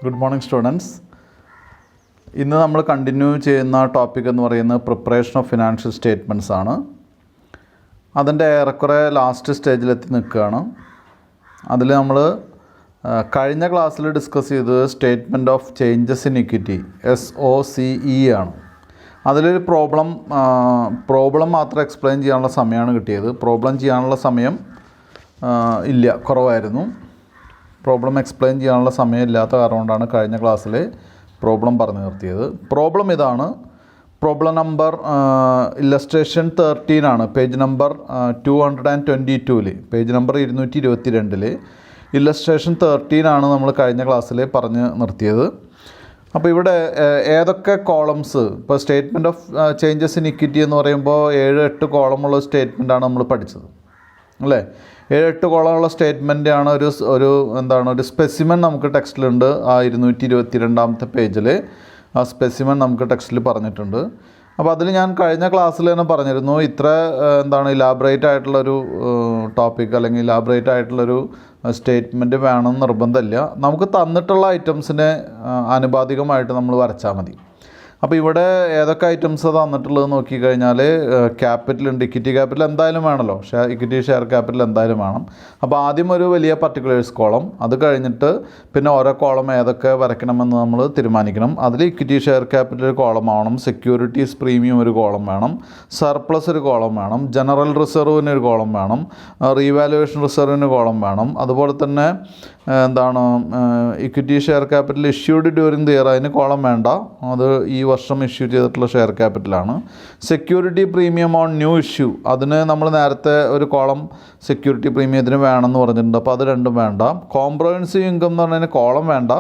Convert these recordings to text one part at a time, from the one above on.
Good morning students. ഇന്ന് നമ്മൾ continue ചെയ്യുന്ന ടോപ്പിക് എന്ന് പറയുന്നത് പ്രിപ്പറേഷൻ ഓഫ് ഫിനാൻഷ്യൽ സ്റ്റേറ്റ്മെൻറ്റ്സ് ആണ്. അതിൻ്റെ ഏറെക്കുറെ ലാസ്റ്റ് സ്റ്റേജിലെത്തി നിൽക്കുകയാണ്. അതിൽ നമ്മൾ കഴിഞ്ഞ ക്ലാസ്സിൽ ഡിസ്കസ് ചെയ്തത് statement of changes in equity SOCE ആണ്. അതിലൊരു പ്രോബ്ലം മാത്രം എക്സ്പ്ലെയിൻ ചെയ്യാനുള്ള സമയമാണ് കിട്ടിയത്. പ്രോബ്ലം ചെയ്യാനുള്ള സമയം ഇല്ല, കുറവായിരുന്നു. പ്രോബ്ലം എക്സ്പ്ലെയിൻ ചെയ്യാനുള്ള സമയം ഇല്ലാത്ത കാരണം കൊണ്ടാണ് കഴിഞ്ഞ ക്ലാസ്സിൽ പ്രോബ്ലം പറഞ്ഞു നിർത്തിയത്. പ്രോബ്ലം ഇതാണ്. പ്രോബ്ലം നമ്പർ ഇല്ലസ്ട്രേഷൻ 13 ആണ്. Page number 222 page number 222 illustration 13 ആണ് നമ്മൾ കഴിഞ്ഞ ക്ലാസ്സിൽ പറഞ്ഞ് നിർത്തിയത്. അപ്പോൾ ഇവിടെ ഏതൊക്കെ കോളംസ്, ഇപ്പോൾ statement of changes in equity എന്ന് പറയുമ്പോൾ 7-8 കോളമുള്ള സ്റ്റേറ്റ്മെൻറ്റാണ് നമ്മൾ പഠിച്ചത്, അല്ലേ? 7-8 കോളമുള്ള സ്റ്റേറ്റ്മെൻറ്റാണ് ഒരു സ്പെസിമെൻ നമുക്ക് ടെക്സ്റ്റിലുണ്ട്. ആ 222 പേജിൽ ആ സ്പെസിമെൻ നമുക്ക് ടെക്സ്റ്റിൽ പറഞ്ഞിട്ടുണ്ട്. അപ്പോൾ അതിൽ ഞാൻ കഴിഞ്ഞ ക്ലാസ്സിൽ തന്നെ പറഞ്ഞിരുന്നു, ഇത്ര ഇലാബറേറ്റ് ആയിട്ടുള്ളൊരു ടോപ്പിക് അല്ലെങ്കിൽ ഇലാബറേറ്റ് ആയിട്ടുള്ളൊരു സ്റ്റേറ്റ്മെൻറ്റ് വേണമെന്ന് നിർബന്ധമില്ല. നമുക്ക് തന്നിട്ടുള്ള ഐറ്റംസിനെ ആനുപാതികമായിട്ട് നമ്മൾ വരച്ചാൽ മതി. അപ്പോൾ ഇവിടെ ഏതൊക്കെ ഐറ്റംസ് തന്നിട്ടുള്ളത് നോക്കിക്കഴിഞ്ഞാൽ ക്യാപിറ്റൽ ഉണ്ട്. ഇക്വിറ്റി ക്യാപിറ്റൽ എന്തായാലും വേണമല്ലോ, ഇക്വിറ്റി ഷെയർ ക്യാപിറ്റൽ എന്തായാലും വേണം. അപ്പോൾ ആദ്യം ഒരു വലിയ പർട്ടിക്കുലേഴ്സ് കോളം, അത് കഴിഞ്ഞിട്ട് പിന്നെ ഓരോ കോളം ഏതൊക്കെ വരയ്ക്കണമെന്ന് നമ്മൾ തീരുമാനിക്കണം. അതിൽ ഇക്വിറ്റി ഷെയർ ക്യാപിറ്റൽ ഒരു കോളം ആവണം, സെക്യൂരിറ്റീസ് പ്രീമിയം ഒരു കോളം വേണം, സർപ്ലസ് ഒരു കോളം വേണം, ജനറൽ റിസർവിന് ഒരു കോളം വേണം, റീവാലുവേഷൻ റിസർവിന് കോളം വേണം. അതുപോലെ തന്നെ equity share capital issued during the year, അതിന് കോളം വേണ്ട, അത് ഈ വർഷം ഇഷ്യൂ ചെയ്തിട്ടുള്ള ഷെയർ ക്യാപിറ്റലാണ്. Security premium on new issue, അതിന് നമ്മൾ നേരത്തെ ഒരു കോളം സെക്യൂരിറ്റി പ്രീമിയത്തിന് വേണമെന്ന് പറഞ്ഞിട്ടുണ്ട്, അപ്പോൾ അത് രണ്ടും വേണ്ട. കോംപ്രഹെൻസീവ് ഇൻകം എന്ന് പറഞ്ഞതിന് കോളം വേണ്ട.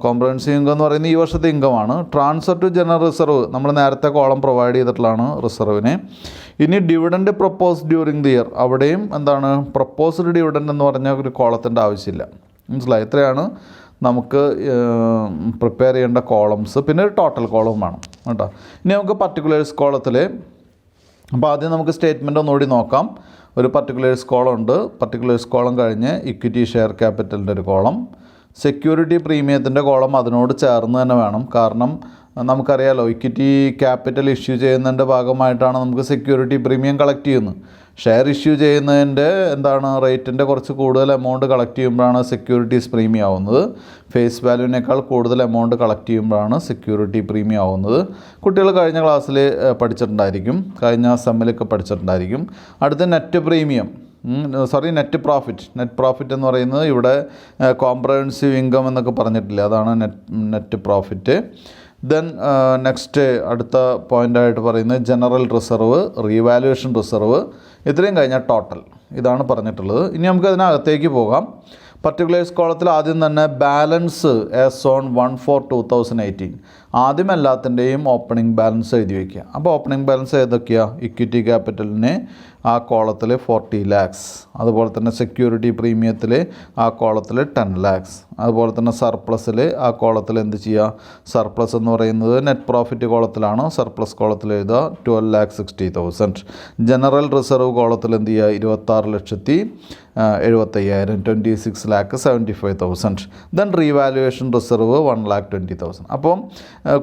കോംപ്രഹെൻസീവ് ഇൻകം എന്ന് പറയുന്നത് ഈ വർഷത്തെ ഇൻകമാണ്. ട്രാൻസ്ഫർ ടു ജനറൽ റിസർവ്, നമ്മൾ നേരത്തെ കോളം പ്രൊവൈഡ് ചെയ്തിട്ടുള്ളതാണ് റിസർവിന്. ഇനി dividend propose during the year, അവിടെയും പ്രൊപ്പോസ്ഡ് ഡിവിഡൻഡ് എന്ന് പറഞ്ഞ ഒരു കോളത്തിൻ്റെ ആവശ്യമില്ല. മനസ്സിലായി? ഇത്രയാണ് നമുക്ക് പ്രിപ്പയർ ചെയ്യേണ്ട കോളംസ്. പിന്നെ ഒരു ടോട്ടൽ കോളം വേണം കേട്ടോ. ഇനി നമുക്ക് പർട്ടിക്കുലേഴ്സ് കോളത്തിൽ, അപ്പോൾ ആദ്യം നമുക്ക് സ്റ്റേറ്റ്മെൻറ്റ് ഒന്നുകൂടി നോക്കാം. ഒരു പർട്ടിക്കുലേഴ്സ് കോളം ഉണ്ട്. പർട്ടിക്കുലേഴ്സ് കോളം കഴിഞ്ഞ് ഇക്വിറ്റി ഷെയർ ക്യാപിറ്റലിൻ്റെ ഒരു കോളം, സെക്യൂരിറ്റി പ്രീമിയത്തിൻ്റെ കോളം അതിനോട് ചേർന്ന് തന്നെ വേണം. കാരണം നമുക്കറിയാലോ, ഇക്വിറ്റി ക്യാപിറ്റൽ ഇഷ്യൂ ചെയ്യുന്നതിൻ്റെ ഭാഗമായിട്ടാണ് നമുക്ക് സെക്യൂരിറ്റി പ്രീമിയം കളക്ട് ചെയ്യുന്നത്. ഷെയർ ഇഷ്യൂ ചെയ്യുന്നതിൻ്റെ റേറ്റിൻ്റെ കുറച്ച് കൂടുതൽ എമൗണ്ട് കളക്ട് ചെയ്യുമ്പോഴാണ് സെക്യൂരിറ്റീസ് പ്രീമിയം ആവുന്നത്. ഫേസ് വാല്യൂവിനേക്കാൾ കൂടുതൽ എമൗണ്ട് കളക്ട് ചെയ്യുമ്പോഴാണ് സെക്യൂരിറ്റി പ്രീമിയം ആവുന്നത്. കുട്ടികൾ കഴിഞ്ഞ ക്ലാസ്സിൽ പഠിച്ചിട്ടുണ്ടായിരിക്കും, കഴിഞ്ഞ സെമ്മിലൊക്കെ പഠിച്ചിട്ടുണ്ടായിരിക്കും. അടുത്ത നെറ്റ് പ്രോഫിറ്റ് എന്ന് പറയുന്നത് ഇവിടെ കോംപ്രഹെൻസീവ് ഇൻകം എന്നൊക്കെ പറഞ്ഞിട്ടില്ല, അതാണ് നെറ്റ് പ്രോഫിറ്റ്. ദെൻ നെക്സ്റ്റ് അടുത്ത പോയിൻ്റായിട്ട് പറയുന്നത് ജനറൽ റിസർവ്, റീവാലുവേഷൻ റിസർവ്, ഇത്രയും കഴിഞ്ഞാൽ ടോട്ടൽ. ഇതാണ് പറഞ്ഞിട്ടുള്ളത്. ഇനി നമുക്ക് അതിനകത്തേക്ക് പോകാം. പർട്ടിക്കുലേഴ്സ് കോളത്തിൽ ആദ്യം തന്നെ ബാലൻസ് ആസ് ഓൺ 1/4/2018, ആദ്യം എല്ലാത്തിൻ്റെയും ഓപ്പണിംഗ് ബാലൻസ് എഴുതി വയ്ക്കുക. അപ്പോൾ ഓപ്പണിംഗ് ബാലൻസ് ഏതൊക്കെയാണ്? ഇക്വിറ്റി ക്യാപിറ്റലിന് ആ കോളത്തിൽ 40 lakhs, അതുപോലെ തന്നെ സെക്യൂരിറ്റി പ്രീമിയത്തിൽ ആ കോളത്തിൽ 10 lakhs, അതുപോലെ തന്നെ സർപ്ലസിൽ ആ കോളത്തിൽ എന്ത് ചെയ്യുക? സർപ്ലസ് എന്ന് പറയുന്നത് നെറ്റ് പ്രോഫിറ്റ് കോളത്തിലാണ്, സർപ്ലസ് കോളത്തിൽ എഴുതുക 12,60,000. ജനറൽ റിസർവ് കോളത്തിൽ എന്ത് ചെയ്യുക? 26,75,000, 26,75,000. Then revaluation reserve 1,20,000. അപ്പം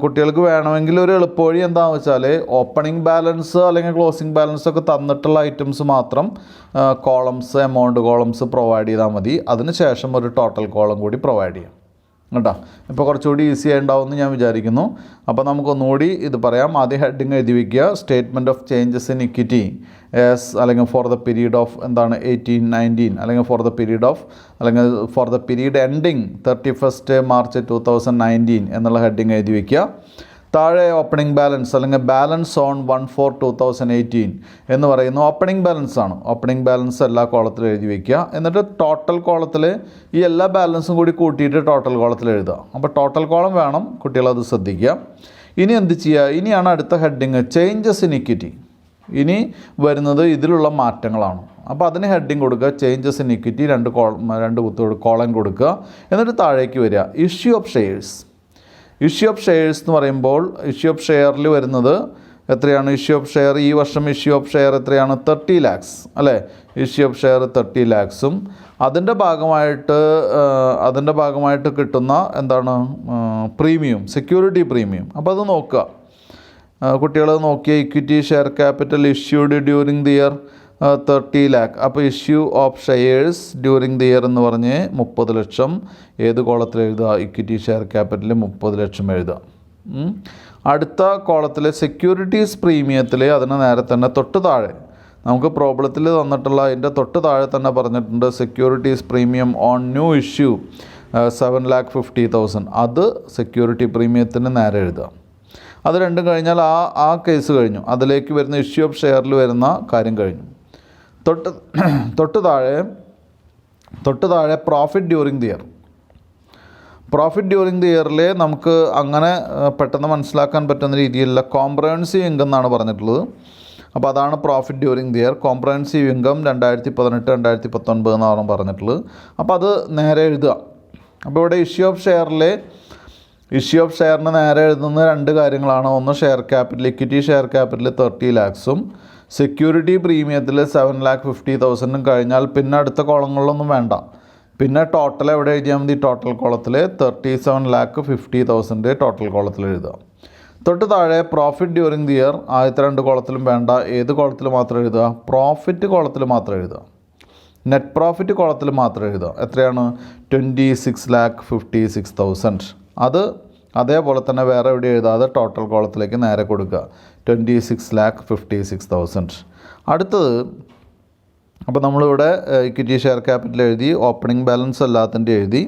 കുട്ടികൾക്ക് വേണമെങ്കിൽ ഒരു എളുപ്പവഴി എന്താണെന്ന് വെച്ചാൽ, ഓപ്പണിംഗ് ബാലൻസ് അല്ലെങ്കിൽ ക്ലോസിംഗ് ബാലൻസ് ഒക്കെ തന്നിട്ടുള്ള ഐറ്റംസ് മാത്രം എമൗണ്ട് കോളംസ് പ്രൊവൈഡ് ചെയ്താൽ മതി. അതിന് ശേഷം ഒരു ടോട്ടൽ കോളം കൂടി പ്രൊവൈഡ് ചെയ്യാം കേട്ടോ. ഇപ്പോൾ കുറച്ചുകൂടി ഈസി ആയിട്ടുണ്ടാവുമെന്ന് ഞാൻ വിചാരിക്കുന്നു. അപ്പോൾ നമുക്കൊന്നുകൂടി ഇത് പറയാം. ആദ്യം ഹെഡിങ് എഴുതി വയ്ക്കുക. Statement of changes in equity അല്ലെങ്കിൽ ഫോർ ദ പീരീഡ് ഓഫ് 18-19 അല്ലെങ്കിൽ for the period ending 31st March 2019 എന്നുള്ള ഹെഡിങ് എഴുതി വയ്ക്കുക. താഴെ ഓപ്പണിംഗ് ബാലൻസ് അല്ലെങ്കിൽ ബാലൻസ് ഓൺ 1/4/2018 എന്ന് പറയുന്ന ഓപ്പണിംഗ് ബാലൻസ് ആണ്. ഓപ്പണിംഗ് ബാലൻസ് എല്ലാ കോളത്തിലും എഴുതി വയ്ക്കുക. എന്നിട്ട് ടോട്ടൽ കോളത്തിൽ ഈ എല്ലാ ബാലൻസും കൂടി കൂട്ടിയിട്ട് ടോട്ടൽ കോളത്തിൽ എഴുതുക. അപ്പോൾ ടോട്ടൽ കോളം വേണം, കുട്ടികളത് ശ്രദ്ധിക്കുക. ഇനി എന്ത് ചെയ്യുക? ഇനിയാണ് അടുത്ത ഹെഡിങ് ചേഞ്ചസ് ഇൻ ഇക്വിറ്റി. ഇനി വരുന്നത് ഇതിലുള്ള മാറ്റങ്ങളാണ്. അപ്പോൾ അതിന് ഹെഡിങ് കൊടുക്കുക, ചേഞ്ചസ് ഇൻ ഇക്വിറ്റി, രണ്ട് കോളം കൊടുക്കുക. എന്നിട്ട് താഴേക്ക് വരിക, ഇഷ്യൂ ഓഫ് ഷെയർസ് എന്ന് പറയുമ്പോൾ ഇഷ്യൂ ഓഫ് ഷെയറിൽ വരുന്നത് എത്രയാണ് ഇഷ്യൂ ഓഫ് ഷെയർ? ഈ വർഷം ഇഷ്യൂ ഓഫ് ഷെയർ എത്രയാണ്? 30 lakhs അല്ലേ? ഇഷ്യൂ ഓഫ് ഷെയർ 30 lakhsഉം അതിൻ്റെ ഭാഗമായിട്ട് കിട്ടുന്ന എന്താണ് പ്രീമിയം, സെക്യൂരിറ്റി പ്രീമിയം. അപ്പോൾ അത് നോക്കുക, കുട്ടികൾ നോക്കിയ equity share capital issued during the year 30 lakh. അപ്പോൾ issue of shares during the year എന്ന് പറഞ്ഞ് 30 ലക്ഷം ഏത് കോളത്തിൽ എഴുതുക? ഇക്വിറ്റി ഷെയർ ക്യാപിറ്റൽ 30 ലക്ഷം എഴുതുക. അടുത്ത കോളത്തിൽ സെക്യൂരിറ്റീസ് പ്രീമിയത്തിൽ അതിന് നേരെ തന്നെ തൊട്ട് താഴെ നമുക്ക് പ്രോബ്ലത്തിൽ തന്നിട്ടുള്ള അതിൻ്റെ തൊട്ട് താഴെ തന്നെ പറഞ്ഞിട്ടുണ്ട് securities premium on new issue 7,50,000. അത് സെക്യൂരിറ്റി പ്രീമിയത്തിന് നേരെ എഴുതുക. അത് രണ്ടും കഴിഞ്ഞാൽ ആ കേസ് കഴിഞ്ഞു. അതിലേക്ക് വരുന്ന ഇഷ്യൂ ഓഫ് ഷെയറിൽ വരുന്ന കാര്യം കഴിഞ്ഞു. തൊട്ട് താഴെ profit during the year. Profit during the ഇയറിൽ നമുക്ക് അങ്ങനെ പെട്ടെന്ന് മനസ്സിലാക്കാൻ പറ്റുന്ന രീതിയിലുള്ള കോംപ്രഹെൻസീവ് ഇൻകം എന്നാണ് പറഞ്ഞിട്ടുള്ളത്. അപ്പോൾ അതാണ് profit during the year. Comprehensive income 2018-2019 എന്നാണ് പറഞ്ഞിട്ടുള്ളത്. അപ്പോൾ അത് നേരെ എഴുതുക. അപ്പോൾ ഇവിടെ ഇഷ്യൂ ഓഫ് ഷെയറിന് നേരെ എഴുതുന്ന രണ്ട് കാര്യങ്ങളാണ്. ഒന്ന് share capital, equity share capital 30 lakhsഉം സെക്യൂരിറ്റി പ്രീമിയത്തിൽ 7,50,000ഉം കഴിഞ്ഞാൽ പിന്നെ അടുത്ത കോളങ്ങളിലൊന്നും വേണ്ട. പിന്നെ ടോട്ടൽ എവിടെ എഴുതിയാൽ മതി? ടോട്ടൽ കോളത്തിൽ 37,50,000 ടോട്ടൽ കോളത്തിൽ എഴുതുക. തൊട്ട് താഴെ പ്രോഫിറ്റ് ഡ്യൂറിങ് ദി ഇയർ ആദ്യത്തെ രണ്ട് കോളത്തിലും വേണ്ട. ഏത് കോളത്തിൽ മാത്രം എഴുതുക? പ്രോഫിറ്റ് കോളത്തിൽ മാത്രം എഴുതുക. നെറ്റ് പ്രോഫിറ്റ് കോളത്തിൽ മാത്രം എഴുതുക. എത്രയാണ്? 26,56,000. അത് അതേപോലെ തന്നെ വേറെ എവിടെ എഴുതാതെ ടോട്ടൽ കോളത്തിലേക്ക് നേരെ കൊടുക്കുക. 26,56,000. അടുത്തത്, അപ്പോൾ നമ്മളിവിടെ ഇക്വിറ്റി ഷെയർ ക്യാപിറ്റൽ എഴുതി, ഓപ്പണിംഗ് ബാലൻസ് എല്ലാത്തിൻ്റെ എഴുതി,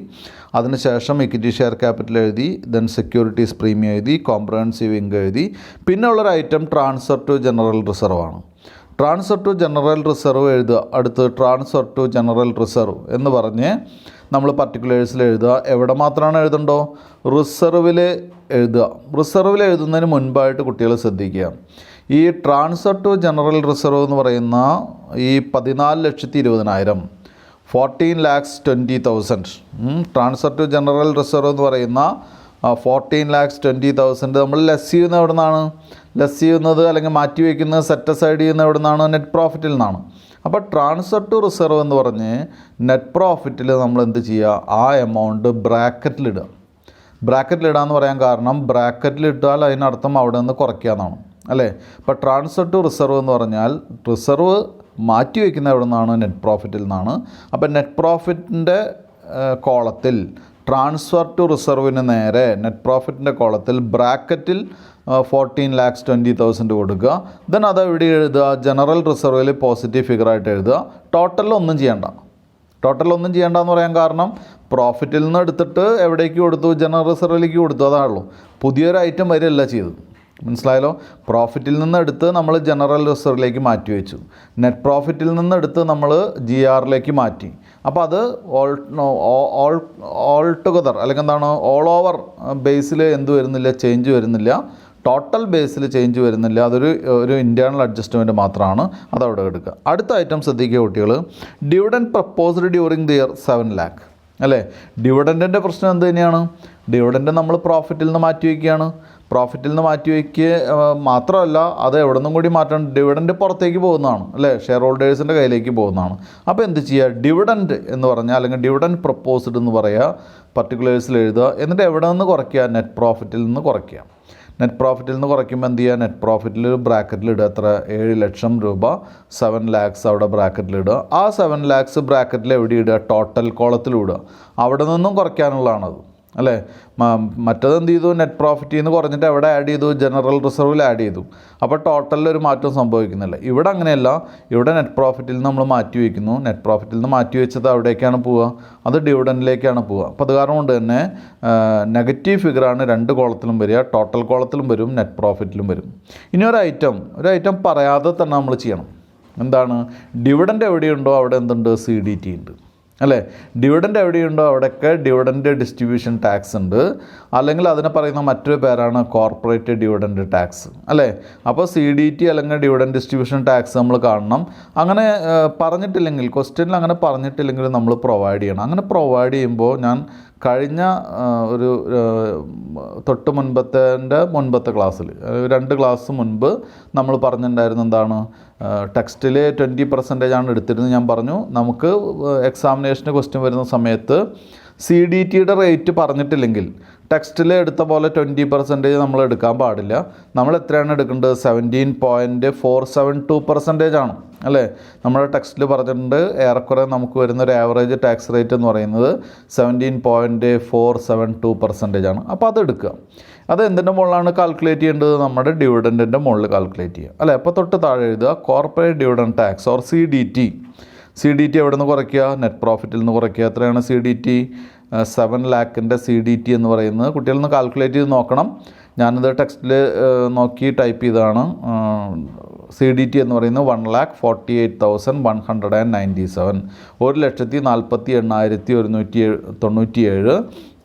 അതിനുശേഷം ഇക്വിറ്റി ഷെയർ ക്യാപിറ്റൽ എഴുതി, ദെൻ സെക്യൂരിറ്റീസ് പ്രീമിയം എഴുതി, കോംപ്രഹെൻസീവ് ഇൻകം എഴുതി. പിന്നെ ഉള്ളൊരു item transfer to general reserve ആണ്. ട്രാൻസ്ഫർ ടു ജനറൽ റിസർവ് എഴുതുക. അടുത്ത് ട്രാൻസ്ഫർ ടു ജനറൽ റിസർവ് എന്ന് പറഞ്ഞ് നമ്മൾ പർട്ടിക്കുലേഴ്സിൽ എഴുതുക. എവിടെ മാത്രമാണ് എഴുതണ്ടോ? റിസർവിൽ എഴുതുക. റിസർവിൽ എഴുതുന്നതിന് മുൻപായിട്ട് കുട്ടികൾ ശ്രദ്ധിക്കുക, ഈ ട്രാൻസ്ഫർ ടു ജനറൽ റിസർവ് എന്ന് പറയുന്ന ഈ 14,20,000 14,20,000 ട്രാൻസ്ഫർ ടു ജനറൽ റിസർവ് എന്ന് പറയുന്ന 14,20,000 നമ്മൾ ലെസ് ചെയ്യുന്നത് എവിടെ നിന്നാണ്? ലെസ് ചെയ്യുന്നത് അല്ലെങ്കിൽ മാറ്റി വയ്ക്കുന്നത്, സെറ്റ് അസൈഡ് ചെയ്യുന്നത് എവിടെ നിന്നാണ്? നെറ്റ് പ്രോഫിറ്റിൽ നിന്നാണ്. അപ്പോൾ ട്രാൻസ്ഫർ ടു റിസർവ് എന്ന് പറഞ്ഞ് നെറ്റ് പ്രോഫിറ്റിൽ നമ്മൾ എന്ത് ചെയ്യുക? ആ എമൗണ്ട് ബ്രാക്കറ്റിലിടുക. ബ്രാക്കറ്റിലിടാന്ന് പറയാൻ കാരണം ബ്രാക്കറ്റിലിട്ടാൽ അതിനർത്ഥം അവിടെ നിന്ന് കുറയ്ക്കുക എന്നാണ്, അല്ലേ? അപ്പോൾ ട്രാൻസ്ഫർ ടു റിസർവ് എന്ന് പറഞ്ഞാൽ റിസർവ് മാറ്റി വയ്ക്കുന്ന എവിടെ നിന്നാണ്? നെറ്റ് പ്രോഫിറ്റിൽ നിന്നാണ്. അപ്പോൾ നെറ്റ് പ്രോഫിറ്റിൻ്റെ കോളത്തിൽ ട്രാൻസ്ഫർ ടു റിസർവിന് നേരെ നെറ്റ് പ്രോഫിറ്റിൻ്റെ കോളത്തിൽ ബ്രാക്കറ്റിൽ 14,20,000 കൊടുക്കുക. ദെൻ അത് എവിടെ എഴുതുക? ജനറൽ റിസർവിൽ പോസിറ്റീവ് ഫിഗറായിട്ട് എഴുതുക. ടോട്ടലൊന്നും ചെയ്യേണ്ട എന്ന് പറയാൻ കാരണം പ്രോഫിറ്റിൽ നിന്ന് എടുത്തിട്ട് എവിടേക്ക് കൊടുത്തു? ജനറൽ റിസർവിലേക്ക് കൊടുത്തു. അതാണല്ലോ, പുതിയൊരു ഐറ്റം വരികയല്ല ചെയ്തത്. മനസ്സിലായല്ലോ? പ്രോഫിറ്റിൽ നിന്ന് എടുത്ത് നമ്മൾ ജനറൽ റിസർവിലേക്ക് മാറ്റി വെച്ചു. നെറ്റ് പ്രോഫിറ്റിൽ നിന്ന് എടുത്ത് നമ്മൾ GRലേക്ക് മാറ്റി. അപ്പോൾ അത് ഓൾ ടുഗദർ അല്ലെങ്കിൽ എന്താണ്, ഓൾ ഓവർ ബേസിൽ എന്ത് വരുന്നില്ല? ചേഞ്ച് വരുന്നില്ല. ടോട്ടൽ ബേസിൽ ചേഞ്ച് വരുന്നില്ല. ഒരു ഇൻറ്റേർണൽ അഡ്ജസ്റ്റ്മെൻറ്റ് മാത്രമാണ്. അതവിടെ എടുക്കുക. അടുത്ത ഐറ്റം ശ്രദ്ധിക്കുക കുട്ടികൾ. Dividend proposed during the year 7 lakh, അല്ലേ? ഡിവിഡൻറ്റിൻ്റെ പ്രശ്നം എന്ത് തന്നെയാണ്? ഡിവിഡൻറ്റ് നമ്മൾ പ്രോഫിറ്റിൽ നിന്ന് മാറ്റി വയ്ക്കുകയാണ്. പ്രോഫിറ്റിൽ നിന്ന് മാറ്റി വയ്ക്കുക മാത്രമല്ല, അത് എവിടെ നിന്നും കൂടി മാറ്റണം. ഡിവിഡൻറ്റ് പുറത്തേക്ക് പോകുന്നതാണ്, അല്ലേ? ഷെയർ ഹോൾഡേഴ്സിൻ്റെ കയ്യിലേക്ക് പോകുന്നതാണ്. അപ്പോൾ എന്ത് ചെയ്യുക? ഡിവിഡൻറ്റ് എന്ന് പറഞ്ഞാൽ അല്ലെങ്കിൽ ഡിവിഡൻറ്റ് പ്രപ്പോസ്ഡ് എന്ന് പറയുക, പർട്ടിക്കുലേഴ്സിൽ എഴുതുക. എന്നിട്ട് എവിടെ നിന്ന് കുറയ്ക്കുക? നെറ്റ് പ്രോഫിറ്റിൽ നിന്ന് കുറയ്ക്കുക. നെറ്റ് പ്രോഫിറ്റിൽ നിന്ന് കുറയ്ക്കുമ്പോൾ എന്ത് ചെയ്യുക? നെറ്റ് പ്രോഫിറ്റിൽ ഒരു ബ്രാക്കറ്റിലിടുക. എത്ര? 7 ലക്ഷം രൂപ, 7 lakhs അവിടെ ബ്രാക്കറ്റിലിടുക. ആ 7 lakhs ബ്രാക്കറ്റിൽ എവിടെ ഇടുക? ടോട്ടൽ കോളത്തിലിടുക. അവിടെ നിന്നും കുറയ്ക്കാനുള്ളതാണത്, അല്ലേ? മറ്റത് എന്ത് ചെയ്തു? നെറ്റ് പ്രോഫിറ്റിൽ നിന്ന് കുറഞ്ഞിട്ട് എവിടെ ആഡ് ചെയ്തു? ജനറൽ റിസർവിൽ ആഡ് ചെയ്തു. അപ്പോൾ ടോട്ടലിൽ ഒരു മാറ്റം സംഭവിക്കുന്നില്ല. ഇവിടെ അങ്ങനെയല്ല. ഇവിടെ നെറ്റ് പ്രോഫിറ്റിൽ നിന്ന് നമ്മൾ മാറ്റി വയ്ക്കുന്നു. നെറ്റ് പ്രോഫിറ്റിൽ നിന്ന് മാറ്റി വെച്ചത് അവിടേക്കാണ് പോവുക? അത് ഡിവിഡൻറ്റിലേക്കാണ് പോവുക. അപ്പോൾ അത് കാരണം കൊണ്ട് തന്നെ നെഗറ്റീവ് ഫിഗറാണ് രണ്ട് കോളത്തിലും വരിക. ടോട്ടൽ കോളത്തിലും വരും, നെറ്റ് പ്രോഫിറ്റിലും വരും. ഇനി ഒരു ഐറ്റം പറയാതെ തന്നെ നമ്മൾ ചെയ്യണം. എന്താണ്? ഡിവിഡൻറ്റ് എവിടെയുണ്ടോ അവിടെ എന്തുണ്ട്? CDT ഉണ്ട്, അല്ലേ? ഡിവിഡൻറ്റ് എവിടെയുണ്ടോ അവിടെയൊക്കെ ഡിവിഡൻറ്റ് ഡിസ്ട്രിബ്യൂഷൻ ടാക്സ് ഉണ്ട്. അല്ലെങ്കിൽ അതിനെ പറയുന്ന മറ്റൊരു പേരാണ് കോർപ്പറേറ്റ് ഡിവിഡൻറ്റ് ടാക്സ്, അല്ലേ? അപ്പോൾ CDT അല്ലെങ്കിൽ ഡിവിഡൻറ്റ് ഡിസ്ട്രിബ്യൂഷൻ ടാക്സ് നമ്മൾ കാണണം. അങ്ങനെ പറഞ്ഞിട്ടില്ലെങ്കിൽ, ക്വസ്റ്റ്യനിൽ അങ്ങനെ പറഞ്ഞിട്ടില്ലെങ്കിൽ നമ്മൾ പ്രൊവൈഡ് ചെയ്യണം. അങ്ങനെ പ്രൊവൈഡ് ചെയ്യുമ്പോൾ ഞാൻ കഴിഞ്ഞ ഒരു തൊട്ട് മുൻപത്തെ ക്ലാസ്സിൽ 2 ക്ലാസ് മുൻപ് നമ്മൾ പറഞ്ഞിട്ടുണ്ടായിരുന്നു എന്താണ്, ടെക്സ്റ്റിൽ 20% എടുത്തിരുന്നത്. ഞാൻ പറഞ്ഞു നമുക്ക് എക്സാമിനേഷന് ക്വസ്റ്റ്യൻ വരുന്ന സമയത്ത് CDT റേറ്റ് പറഞ്ഞിട്ടില്ലെങ്കിൽ ടെക്സ്റ്റിൽ എടുത്ത പോലെ 20% നമ്മൾ എടുക്കാൻ പാടില്ല. നമ്മൾ എത്രയാണ് എടുക്കേണ്ടത്? 17.472% ആണ് അല്ലേ. നമ്മുടെ ടെക്സ്റ്റിൽ പറഞ്ഞിട്ടുണ്ട് ഏറെക്കുറെ നമുക്ക് വരുന്നൊരു ആവറേജ് ടാക്സ് റേറ്റ് എന്ന് പറയുന്നത് 17.472% ആണ്. അപ്പോൾ അത് എടുക്കുക. അത് എന്തിൻ്റെ മുകളിലാണ് കാൽക്കുലേറ്റ് ചെയ്യേണ്ടത്? നമ്മുടെ ഡിവിഡൻറ്റിൻ്റെ മുകളിൽ കാൽക്കുലേറ്റ് ചെയ്യുക അല്ലേ. അപ്പോൾ തൊട്ട് താഴെ എഴുതുക corporate dividend tax or CDT. CDT എവിടെ നിന്ന് കുറയ്ക്കുക? നെറ്റ് പ്രോഫിറ്റിൽ നിന്ന് കുറയ്ക്കുക. എത്രയാണ് CDT? 7 lakhൻ്റെ CDT എന്ന് പറയുന്നത് കുട്ടികളിൽ നിന്ന് കാൽക്കുലേറ്റ് ചെയ്ത് നോക്കണം. ഞാനിത് ടെക്സ്റ്റിൽ നോക്കി ടൈപ്പ് ചെയ്തതാണ്. CDT എന്ന് പറയുന്നത് 1,48,197. 1,48,197.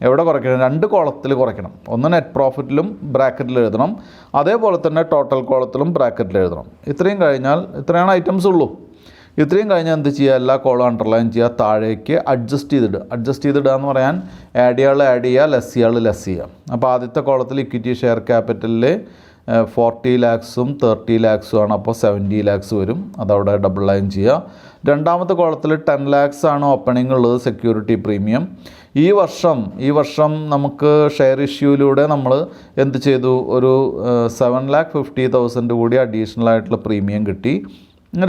എവിടെ കുറയ്ക്കണം? 2 കോളത്തിൽ കുറയ്ക്കണം. ഒന്ന് നെറ്റ് പ്രോഫിറ്റിലും ബ്രാക്കറ്റിൽ എഴുതണം, അതേപോലെ തന്നെ ടോട്ടൽ കോളത്തിലും ബ്രാക്കറ്റിൽ എഴുതണം. ഇത്രയും കഴിഞ്ഞാൽ ഇത്രയാണ് ഐറ്റംസ് ഉള്ളൂ. ഇത്രയും കഴിഞ്ഞാൽ എന്ത് ചെയ്യുക? എല്ലാ കോളം അണ്ടർലൈൻ ചെയ്യുക, താഴേക്ക് അഡ്ജസ്റ്റ് ചെയ്തിടുക എന്ന് പറയാൻ ആഡ് ചെയ്യുക, ലെസ് ചെയ്യുക. അപ്പോൾ ആദ്യത്തെ കോളത്തിൽ ഇക്വിറ്റി ഷെയർ ക്യാപിറ്റലിൽ 40 lakhs-ഉം 30 lakhs-ഉം അപ്പോൾ 70 lakhs വരും. അതവിടെ ഡബിൾ ലൈൻ ചെയ്യുക. രണ്ടാമത്തെ കോളത്തിൽ 10 lakhs ആണ് ഓപ്പണിംഗ് ഉള്ളത്, സെക്യൂരിറ്റി പ്രീമിയം. ഈ വർഷം നമുക്ക് ഷെയർ ഇഷ്യൂയിലൂടെ നമ്മൾ എന്ത് ചെയ്തു? ഒരു 7,50,000 കൂടി അഡീഷണൽ ആയിട്ടുള്ള പ്രീമിയം കിട്ടി.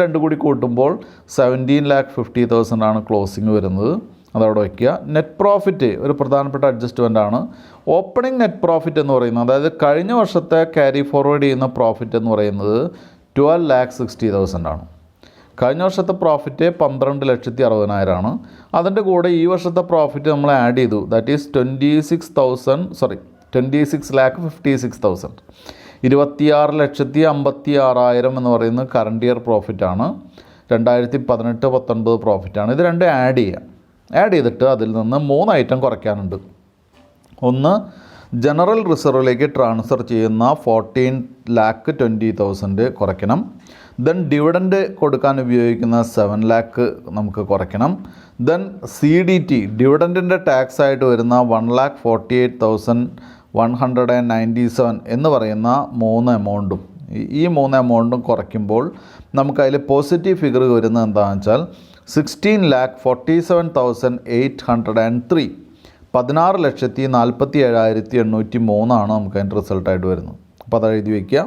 രണ്ടും കൂടി കൂട്ടുമ്പോൾ 17,50,000 ആണ് ക്ലോസിങ് വരുന്നത്. അതവിടെ വയ്ക്കുക. നെറ്റ് പ്രോഫിറ്റ് ഒരു പ്രധാനപ്പെട്ട അഡ്ജസ്റ്റ്മെൻ്റ് ആണ്. ഓപ്പണിംഗ് നെറ്റ് പ്രോഫിറ്റ് എന്ന് പറയുന്നത്, അതായത് കഴിഞ്ഞ വർഷത്തെ ക്യാരി ഫോർവേഡ് ചെയ്യുന്ന പ്രോഫിറ്റ് എന്ന് പറയുന്നത് 12,60,000 ആണ്. കഴിഞ്ഞ വർഷത്തെ പ്രോഫിറ്റ് 12,60,000 ആണ്. അതിൻ്റെ കൂടെ ഈ വർഷത്തെ പ്രോഫിറ്റ് നമ്മൾ ആഡ് ചെയ്തു. That is 26,56,000. 26,56,000 എന്ന് പറയുന്നത് കറണ്ട് ഇയർ പ്രോഫിറ്റാണ്. 2018-19 പ്രോഫിറ്റാണ്. ഇത് രണ്ടും ആഡ് ചെയ്തിട്ട് അതിൽ നിന്ന് 3 ഐറ്റം കുറയ്ക്കാനുണ്ട്. ഒന്ന്, ജനറൽ റിസർവിലേക്ക് ട്രാൻസ്ഫർ ചെയ്യുന്ന 14,20,000 കുറയ്ക്കണം. ദെൻ ഡിവിഡൻഡ് കൊടുക്കാൻ ഉപയോഗിക്കുന്ന 7 lakh നമുക്ക് കുറയ്ക്കണം. ദെൻ CDT ഡിവിഡൻറ്റിൻ്റെ ടാക്സ് ആയിട്ട് വരുന്ന 1,48,197 എന്ന് പറയുന്ന 3 എമൗണ്ടും, ഈ 3 എമൗണ്ടും കുറയ്ക്കുമ്പോൾ നമുക്കതിൽ പോസിറ്റീവ് ഫിഗർ വരുന്നത് എന്താണെന്ന് വെച്ചാൽ 16,47,803. 16,47,803 ആണ് നമുക്ക് അതിൻ്റെ റിസൾട്ടായിട്ട് വരുന്നത്. അപ്പോൾ അത് എഴുതി വയ്ക്കുക.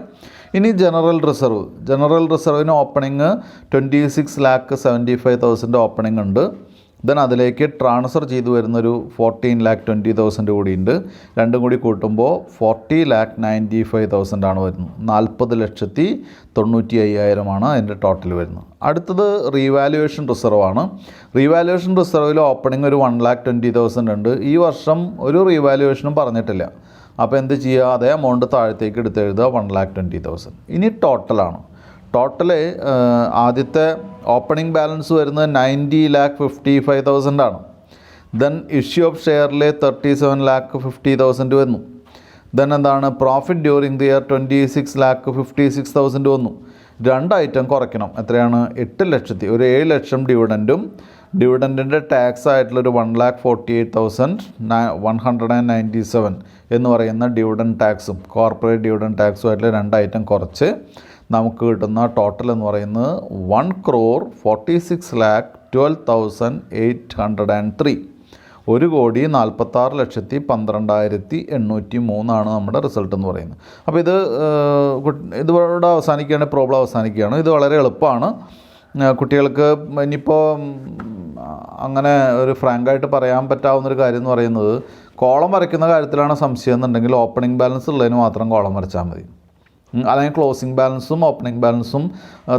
ഇനി ജനറൽ റിസർവിന് ഓപ്പണിങ് 26,75,000 ഓപ്പണിംഗ് ഉണ്ട്. ദെൻ അതിലേക്ക് ട്രാൻസ്ഫർ ചെയ്തു വരുന്നൊരു 14,20,000 കൂടിയുണ്ട്. രണ്ടും കൂടി കൂട്ടുമ്പോൾ 40,95,000 ആണ് വരുന്നത്. 40,95,000 ആണ് അതിൻ്റെ ടോട്ടൽ വരുന്നത്. അടുത്തത് റീവാലുവേഷൻ റിസർവാണ്. റീവാലുവേഷൻ റിസർവിൽ ഓപ്പണിംഗ് ഒരു 1,20,000 ഉണ്ട്. ഈ വർഷം ഒരു റീവാലുവേഷനും പറഞ്ഞിട്ടില്ല. അപ്പോൾ എന്ത് ചെയ്യുക? അതേ എമൗണ്ട് താഴത്തേക്ക് എടുത്തെഴുതുക, 1,20,000. ഇനി ടോട്ടലാണ്. ആദ്യത്തെ ഓപ്പണിംഗ് ബാലൻസ് വരുന്നത് 90,55,000 ആണ്. ദെൻ ഇഷ്യൂ ഓഫ് ഷെയറിൽ 37,50,000 വന്നു. ദെൻ എന്താണ്? പ്രോഫിറ്റ് ഡ്യൂറിങ് ദി ഇയർ 26,56,000 വന്നു. 2 ഐറ്റം കുറയ്ക്കണം. എത്രയാണ്? 8 ലക്ഷത്തി ഒരു 7 ലക്ഷം ഡിവിഡൻറ്റും ഡിവിഡൻറ്റിൻ്റെ ടാക്സ് ആയിട്ടുള്ളൊരു 1,48,197 എന്ന് പറയുന്ന ഡിവിഡൻറ്റ് ടാക്സും കോർപ്പറേറ്റ് ഡിവിഡൻറ്റ് ടാക്സും ആയിട്ടുള്ള 2 ഐറ്റം കുറച്ച് നമുക്ക് കിട്ടുന്ന ടോട്ടൽ എന്ന് പറയുന്നത് 1,46,12,803. 1,46,12,803 ആണ് നമ്മുടെ റിസൾട്ട് എന്ന് പറയുന്നത്. അപ്പോൾ ഇതിവിടെ അവസാനിക്കുകയാണ്, പ്രോബ്ലം അവസാനിക്കുകയാണ്. ഇത് വളരെ എളുപ്പമാണ്. കുട്ടികൾക്ക് ഇനിയിപ്പോൾ അങ്ങനെ ഒരു ഫ്രാങ്കായിട്ട് പറയാൻ പറ്റാവുന്നൊരു കാര്യം എന്ന് പറയുന്നത്, കോളം വരയ്ക്കുന്ന കാര്യത്തിലാണ് സംശയം എന്നുണ്ടെങ്കിൽ ഓപ്പണിംഗ് ബാലൻസ് ഉള്ളതിന് മാത്രം കോളം വരച്ചാൽ മതി. അല്ലെങ്കിൽ ക്ലോസിംഗ് ബാലൻസും ഓപ്പണിംഗ് ബാലൻസും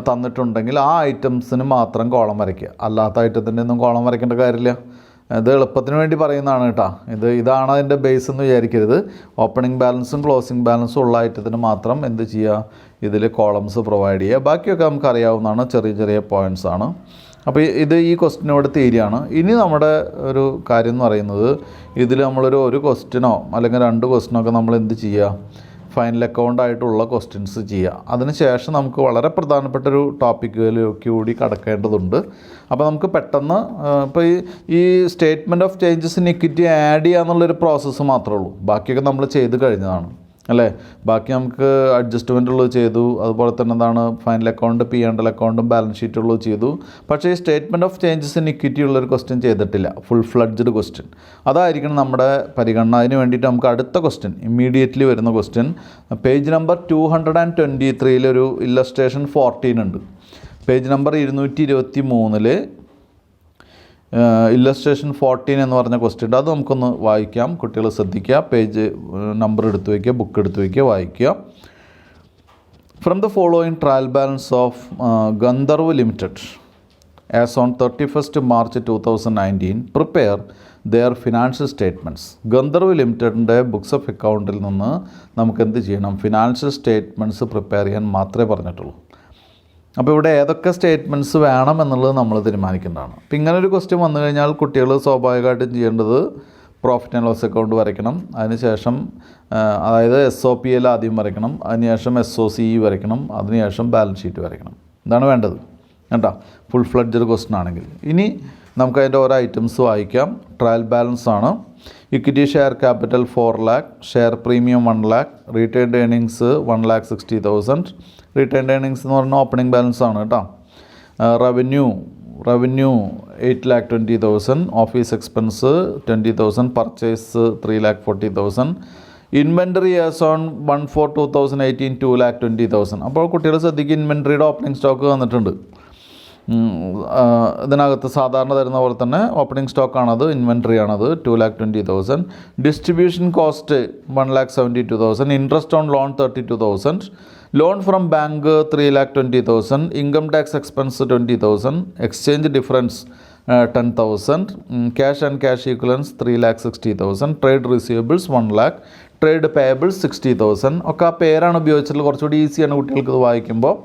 തന്നിട്ടുണ്ടെങ്കിൽ ആ ഐറ്റംസിന് മാത്രം കോളം വരയ്ക്കുക. അല്ലാത്ത ഐറ്റത്തിൻ്റെ ഒന്നും കോളം വരയ്ക്കേണ്ട കാര്യമില്ല. ഇത് എളുപ്പത്തിന് വേണ്ടി പറയുന്നതാണ് കേട്ടോ. ഇതാണ് അതിൻ്റെ ബേസ് എന്ന് വിചാരിക്കരുത്. ഓപ്പണിംഗ് ബാലൻസും ക്ലോസിംഗ് ബാലൻസും ഉള്ള ഐറ്റത്തിന് മാത്രം എന്ത് ചെയ്യുക? ഇതിൽ കോളംസ് പ്രൊവൈഡ് ചെയ്യുക. ബാക്കിയൊക്കെ നമുക്ക് അറിയാവുന്നതാണ്, ചെറിയ ചെറിയ പോയിൻറ്റ്സ് ആണ്. അപ്പോൾ ഈ ക്വസ്റ്റിനോട് തീരുകയാണ്. ഇനി നമ്മുടെ ഒരു കാര്യം എന്ന് പറയുന്നത്, ഇതിൽ നമ്മളൊരു ക്വസ്റ്റ്യനോ അല്ലെങ്കിൽ 2 ക്വസ്റ്റ്യനൊക്കെ നമ്മൾ എന്ത് ചെയ്യുക? ഫൈനൽ അക്കൗണ്ട് ആയിട്ടുള്ള ക്വസ്റ്റ്യൻസ് ചെയ്യുക. അതിനുശേഷം നമുക്ക് വളരെ പ്രധാനപ്പെട്ടൊരു ടോപ്പിക്കിലേക്ക് കൂടി കടക്കേണ്ടതുണ്ട്. അപ്പോൾ നമുക്ക് പെട്ടെന്ന് ഇപ്പോൾ ഈ statement of changes in equity add ചെയ്യുക എന്നുള്ളൊരു പ്രോസസ്സ് മാത്രമേ ഉള്ളൂ. ബാക്കിയൊക്കെ നമ്മൾ ചെയ്ത് കഴിഞ്ഞതാണ് അല്ലേ. ബാക്കി നമുക്ക് അഡ്ജസ്റ്റ്മെൻ്റ് ഉള്ളത് ചെയ്തു, അതുപോലെ തന്നെ എന്താണ് ഫൈനൽ അക്കൗണ്ട്, P&L അക്കൗണ്ടും ബാലൻസ് ഷീറ്റ് ഉള്ളത് ചെയ്തു. പക്ഷേ ഈ statement of changes in equity ഉള്ളൊരു ക്വസ്റ്റ്യൻ ചെയ്തിട്ടില്ല, ഫുൾ ഫ്ലഡ്ജ്ഡ് ക്വസ്റ്റ്യൻ. അതായിരിക്കണം നമ്മുടെ പരിഗണന. അതിന് വേണ്ടിയിട്ട് നമുക്ക് അടുത്ത ക്വസ്റ്റ്യൻ, ഇമ്മീഡിയറ്റ്ലി വരുന്ന ക്വസ്റ്റ്യൻ, പേജ് നമ്പർ 223 ഇല്ലസ്ട്രേഷൻ 14 ഉണ്ട്. പേജ് നമ്പർ 223 ഇല്ലസ്ട്രേഷൻ 14 എന്ന് പറഞ്ഞ ക്വസ്റ്റ്യൻ ഉണ്ട്. അത് നമുക്കൊന്ന് വായിക്കാം. കുട്ടികൾ ശ്രദ്ധിക്കുക. പേജ് നമ്പർ എടുത്ത് വയ്ക്കുക, ബുക്ക് എടുത്ത് വയ്ക്കുക, വായിക്കുക. From the following trial balance of Gandharv limited as on 31st March 2019 prepare their financial statements. Gandharv ലിമിറ്റഡിൻ്റെ ബുക്സ് ഓഫ് അക്കൗണ്ടിൽ നിന്ന് നമുക്ക് എന്ത് ചെയ്യണം? ഫിനാൻഷ്യൽ സ്റ്റേറ്റ്മെൻറ്റ്സ് പ്രിപ്പയർ ചെയ്യാൻ മാത്രമേ പറഞ്ഞിട്ടുള്ളൂ. അപ്പോൾ ഇവിടെ ഏതൊക്കെ സ്റ്റേറ്റ്മെൻറ്റ്സ് വേണം എന്നുള്ളത് നമ്മൾ തീരുമാനിക്കേണ്ടതാണ്. അപ്പോൾ ഇങ്ങനൊരു ക്വസ്റ്റ്യൻ വന്നു കഴിഞ്ഞാൽ കുട്ടികൾ സ്വാഭാവികമായിട്ടും ചെയ്യേണ്ടത് പ്രോഫിറ്റ് ആൻഡ് ലോസ് അക്കൗണ്ട് വരയ്ക്കണം. അതിനുശേഷം അതായത് SOPL ആദ്യം വരയ്ക്കണം, അതിനുശേഷം SOCE വരയ്ക്കണം, അതിനുശേഷം ബാലൻസ് ഷീറ്റ് വരയ്ക്കണം. ഇതാണ് വേണ്ടത് കേട്ടോ, ഫുൾ ഫ്ലഡ്ജഡ് ക്വസ്റ്റ്യൻ ആണെങ്കിൽ. ഇനി നമുക്കതിൻ്റെ ഓരോ ഐറ്റംസ് വായിക്കാം. ട്രയൽ ബാലൻസ് ആണ്. Equity share capital 4 lakh, share premium 1 lakh, retained earnings 1,60,000. Retained earnings എന്ന് പറഞ്ഞാൽ ഓപ്പണിംഗ് ബാലൻസ് ആണ് കേട്ടോ. Revenue 8,20,000, office expense 20,000, purchase 3,40,000. Inventory as on 1/4/2018 2,20,000. അപ്പോൾ കുട്ടികൾ ശ്രദ്ധിക്കുക, ഇൻവെൻറ്ററിയുടെ ഓപ്പണിംഗ് സ്റ്റോക്ക് വന്നിട്ടുണ്ട്. ഇതിനകത്ത് സാധാരണ തരുന്ന പോലെ തന്നെ ഓപ്പണിംഗ് സ്റ്റോക്കാണത്, ഇൻവെൻറ്ററി ആണത് 2,20,000. Distribution cost 1,72,000. Interest on loan 32,000. Loan from bank 3,20,000. Income tax expense 20,000. Exchange difference 10,000. Cash and cash equivalence 3,60,000. Trade receivables 1 lakh. Trade payables 60,000. ഒക്കെ ആ പേരാണ് ഉപയോഗിച്ചിട്ടുള്ളത്. കുറച്ചുകൂടി ഈസിയാണ് കുട്ടികൾക്ക് ഇത് വായിക്കുമ്പോൾ.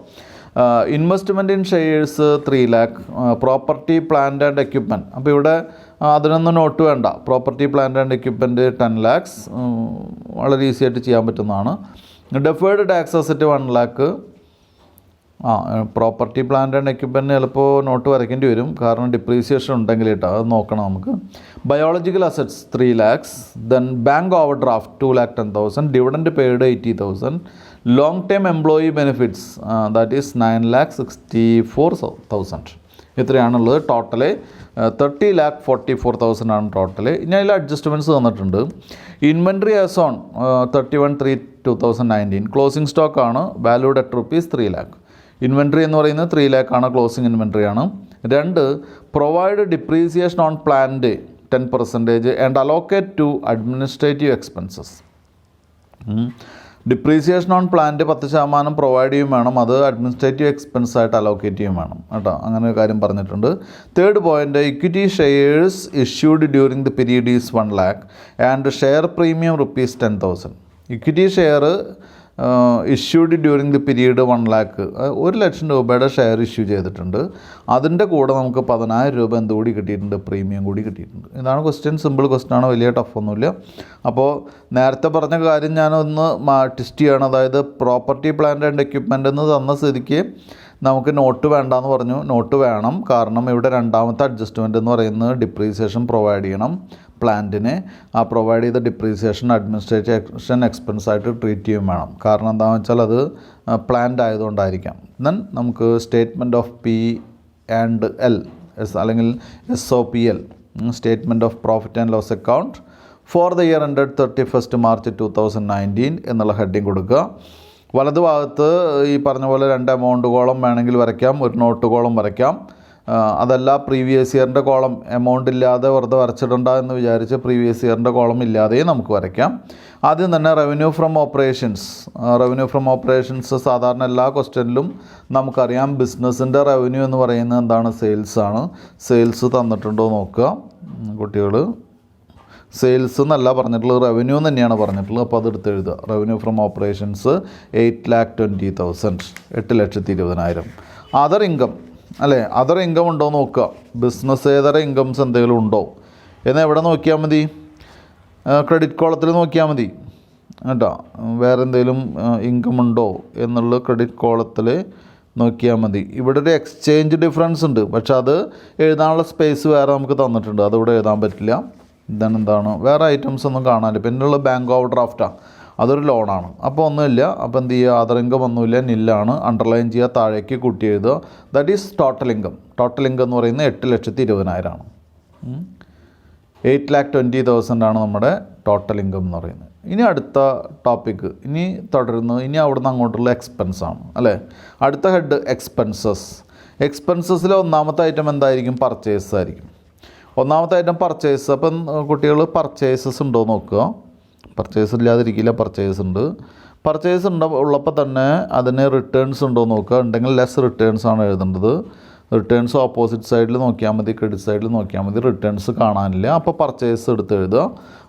Investment in shares 3 lakh. Property plant and equipment, അപ്പോൾ ഇവിടെ അതിനൊന്നും നോട്ട് വേണ്ട. Property plant and equipment 10 lakhs, വളരെ ഈസി ആയിട്ട് ചെയ്യാൻ പറ്റുന്നതാണ്. Deferred tax asset 1 lakh. Property plant and equipment ചിലപ്പോൾ നോട്ട് വരയ്ക്കേണ്ടി വരും, കാരണം ഡിപ്രീസിയേഷൻ ഉണ്ടെങ്കിൽ കേട്ടോ, അത് നോക്കണം നമുക്ക്. Biological assets 3 lakhs. Then bank overdraft 2,10,000. Dividend paid 80,000. Long term employee benefits that is 9,64,000. ഇത്രയാണുള്ളത്. ടോട്ടല് 30,44,000 ആണ് ടോട്ടല്. ഇനി അതിൽ അഡ്ജസ്റ്റ്മെൻറ്റ്സ് തന്നിട്ടുണ്ട്. ഇൻവെൻറ്ററി ആസ് ഓൺ 31/3/2019 ക്ലോസിംഗ് സ്റ്റോക്കാണ്, വാല്യൂഡ് അറ്റ് ₹3 lakh. ഇൻവെൻറ്ററി എന്ന് പറയുന്നത് 3 lakh ആണ്, ക്ലോസിംഗ് ഇൻവെൻറ്ററി ആണ്. 2, provide depreciation on plant 10% and allocate to administrative expenses. Depreciation on plant 10% provide ചെയ്യും വേണം, അത് അഡ്മിനിസ്ട്രേറ്റീവ് എക്സ്പെൻസ് ആയിട്ട് അലോക്കേറ്റ് ചെയ്യും വേണം കേട്ടോ. അങ്ങനെ ഒരു കാര്യം പറഞ്ഞിട്ടുണ്ട്. 3rd point, equity shares issued during the period is 1 lakh and share premium ₹10,000. Equity share issued during the period 1 lakh, 1,00,000 രൂപയുടെ ഷെയർ ഇഷ്യൂ ചെയ്തിട്ടുണ്ട്. അതിൻ്റെ കൂടെ നമുക്ക് 10,000 രൂപ എന്തുകൂടി കിട്ടിയിട്ടുണ്ട്? പ്രീമിയം കൂടി കിട്ടിയിട്ടുണ്ട്. ഇതാണ് ക്വസ്റ്റ്യൻ. സിമ്പിൾ ക്വസ്റ്റ്യൻ ആണ്, വലിയ ടഫൊന്നുമില്ല. അപ്പോൾ നേരത്തെ പറഞ്ഞ കാര്യം ഞാനൊന്ന് ട്വിസ്റ്റ് ചെയ്യണം. അതായത് പ്രോപ്പർട്ടി പ്ലാന്റ് ആൻഡ് എക്യുപ്മെൻ്റ് എന്ന് തന്ന സ്ഥിതിക്ക് നമുക്ക് നോട്ട് വേണ്ടാന്ന് പറഞ്ഞു. നോട്ട് വേണം, കാരണം ഇവിടെ രണ്ടാമത്തെ അഡ്ജസ്റ്റ്മെൻ്റ് എന്ന് പറയുന്നത് ഡിപ്രീസിയേഷൻ പ്രൊവൈഡ് ചെയ്യണം പ്ലാന്റിന്. ആ പ്രൊവൈഡ് ചെയ്ത ഡിപ്രീസിയേഷൻ അഡ്മിനിസ്ട്രേഷൻ എക്സ്പെൻസ് ആയിട്ട് ട്രീറ്റ് ചെയ്യും വേണം. കാരണം എന്താണെന്ന് വെച്ചാൽ അത് പ്ലാന്റ് ആയതുകൊണ്ടായിരിക്കാം. ദെൻ നമുക്ക് സ്റ്റേറ്റ്മെൻറ്റ് ഓഫ് P&L അല്ലെങ്കിൽ SOPL, statement of profit and loss account for the year ended 31st March 2019 എന്നുള്ള ഹെഡിങ് കൊടുക്കുക. വലതുഭാഗത്ത് ഈ പറഞ്ഞ പോലെ 2 എമൗണ്ട് കോളം വേണമെങ്കിൽ വരയ്ക്കാം, ഒരു നോട്ട് കോളം വരയ്ക്കാം. അതല്ല പ്രീവിയസ് ഇയറിൻ്റെ കോളം എമൗണ്ട് ഇല്ലാതെ വെറുതെ വരച്ചിടണ്ട എന്ന് വിചാരിച്ച് പ്രീവിയസ് ഇയറിൻ്റെ കോളം ഇല്ലാതെയും നമുക്ക് വരയ്ക്കാം. ആദ്യം തന്നെ റവന്യൂ ഫ്രം ഓപ്പറേഷൻസ് സാധാരണ എല്ലാ ക്വസ്റ്റ്യനിലും നമുക്കറിയാം. ബിസിനസ്സിൻ്റെ റവന്യൂ എന്ന് പറയുന്നത് എന്താണ്? സെയിൽസാണ്. സെയിൽസ് തന്നിട്ടുണ്ടോ നോക്കുക കുട്ടികൾ. സെയിൽസ് എന്നല്ല പറഞ്ഞിട്ടുള്ളത്, റവന്യൂ എന്ന് തന്നെയാണ് പറഞ്ഞിട്ടുള്ളത്. അപ്പോൾ അതെടുത്ത് എഴുതുക. Revenue from operations 8,20,000, 8,20,000. Other income അല്ലേ, അതർ ഇൻകം ഉണ്ടോ നോക്കുക. ബിസിനസ്സേതര ഇൻകംസ് എന്തെങ്കിലും ഉണ്ടോ എന്ന് എവിടെ നോക്കിയാൽ മതി? ക്രെഡിറ്റ് കോളത്തിൽ നോക്കിയാൽ മതി. കേട്ടോ. വേറെ എന്തെങ്കിലും ഇൻകം ഉണ്ടോ എന്നുള്ള ക്രെഡിറ്റ് കോളത്തിൽ നോക്കിയാൽ മതി. ഇവിടെ ഒരു എക്സ്ചേഞ്ച് ഡിഫറൻസ് ഉണ്ട്, പക്ഷെ അത് എഴുതാനുള്ള സ്പേസ് വേറെ നമുക്ക് തന്നിട്ടുണ്ട്, അതിവിടെ എഴുതാൻ പറ്റില്ല. എന്താണ് വേറെ ഐറ്റംസ് ഒന്നും കാണാനില്ല. പിന്നെയുള്ള ബാങ്ക് ഓവർ ഡ്രാഫ്റ്റാണ്, അതൊരു ലോണാണ്. അപ്പോൾ ഒന്നുമില്ല. അപ്പോൾ എന്ത് ചെയ്യുക, അതർ ഇൻകം ഒന്നുമില്ല, നില്ലാണ്. അണ്ടർലൈൻ ചെയ്യുക, താഴേക്ക് കൂട്ടി എഴുതുക. That is total income. Total income എന്ന് പറയുന്നത് 8,20,000 8,20,000 ആണ് നമ്മുടെ ടോട്ടൽ ഇൻകം എന്ന് പറയുന്നത്. ഇനി അടുത്ത ടോപ്പിക്ക് ഇനി തുടരുന്നു. ഇനി അവിടുന്ന് അങ്ങോട്ടുള്ള എക്സ്പെൻസാണ് അല്ലേ. അടുത്ത ഹെഡ് എക്സ്പെൻസസ്. എക്സ്പെൻസസിലെ ഒന്നാമത്തെ ഐറ്റം എന്തായിരിക്കും? പർച്ചേസ് ആയിരിക്കും. ഒന്നാമത്തെ ഐറ്റം പർച്ചേസ്. അപ്പം കുട്ടികൾ പർച്ചേസസ് ഉണ്ടോ നോക്കുക. പർച്ചേസ് ഇല്ലാതിരിക്കില്ല, പർച്ചേസ് ഉണ്ട്. പർച്ചേസ് ഉള്ളപ്പോൾ തന്നെ അതിന് റിട്ടേൺസ് ഉണ്ടോ നോക്കുക. ഉണ്ടെങ്കിൽ ലെസ് റിട്ടേൺസ് ആണ് എഴുതേണ്ടത്. റിട്ടേൺസ് ഓപ്പോസിറ്റ് സൈഡിൽ നോക്കിയാൽ മതി, ക്രെഡിറ്റ് സൈഡിൽ നോക്കിയാൽ മതി. റിട്ടേൺസ് കാണാനില്ല, അപ്പോൾ പർച്ചേസ് എടുത്ത് എഴുതുക.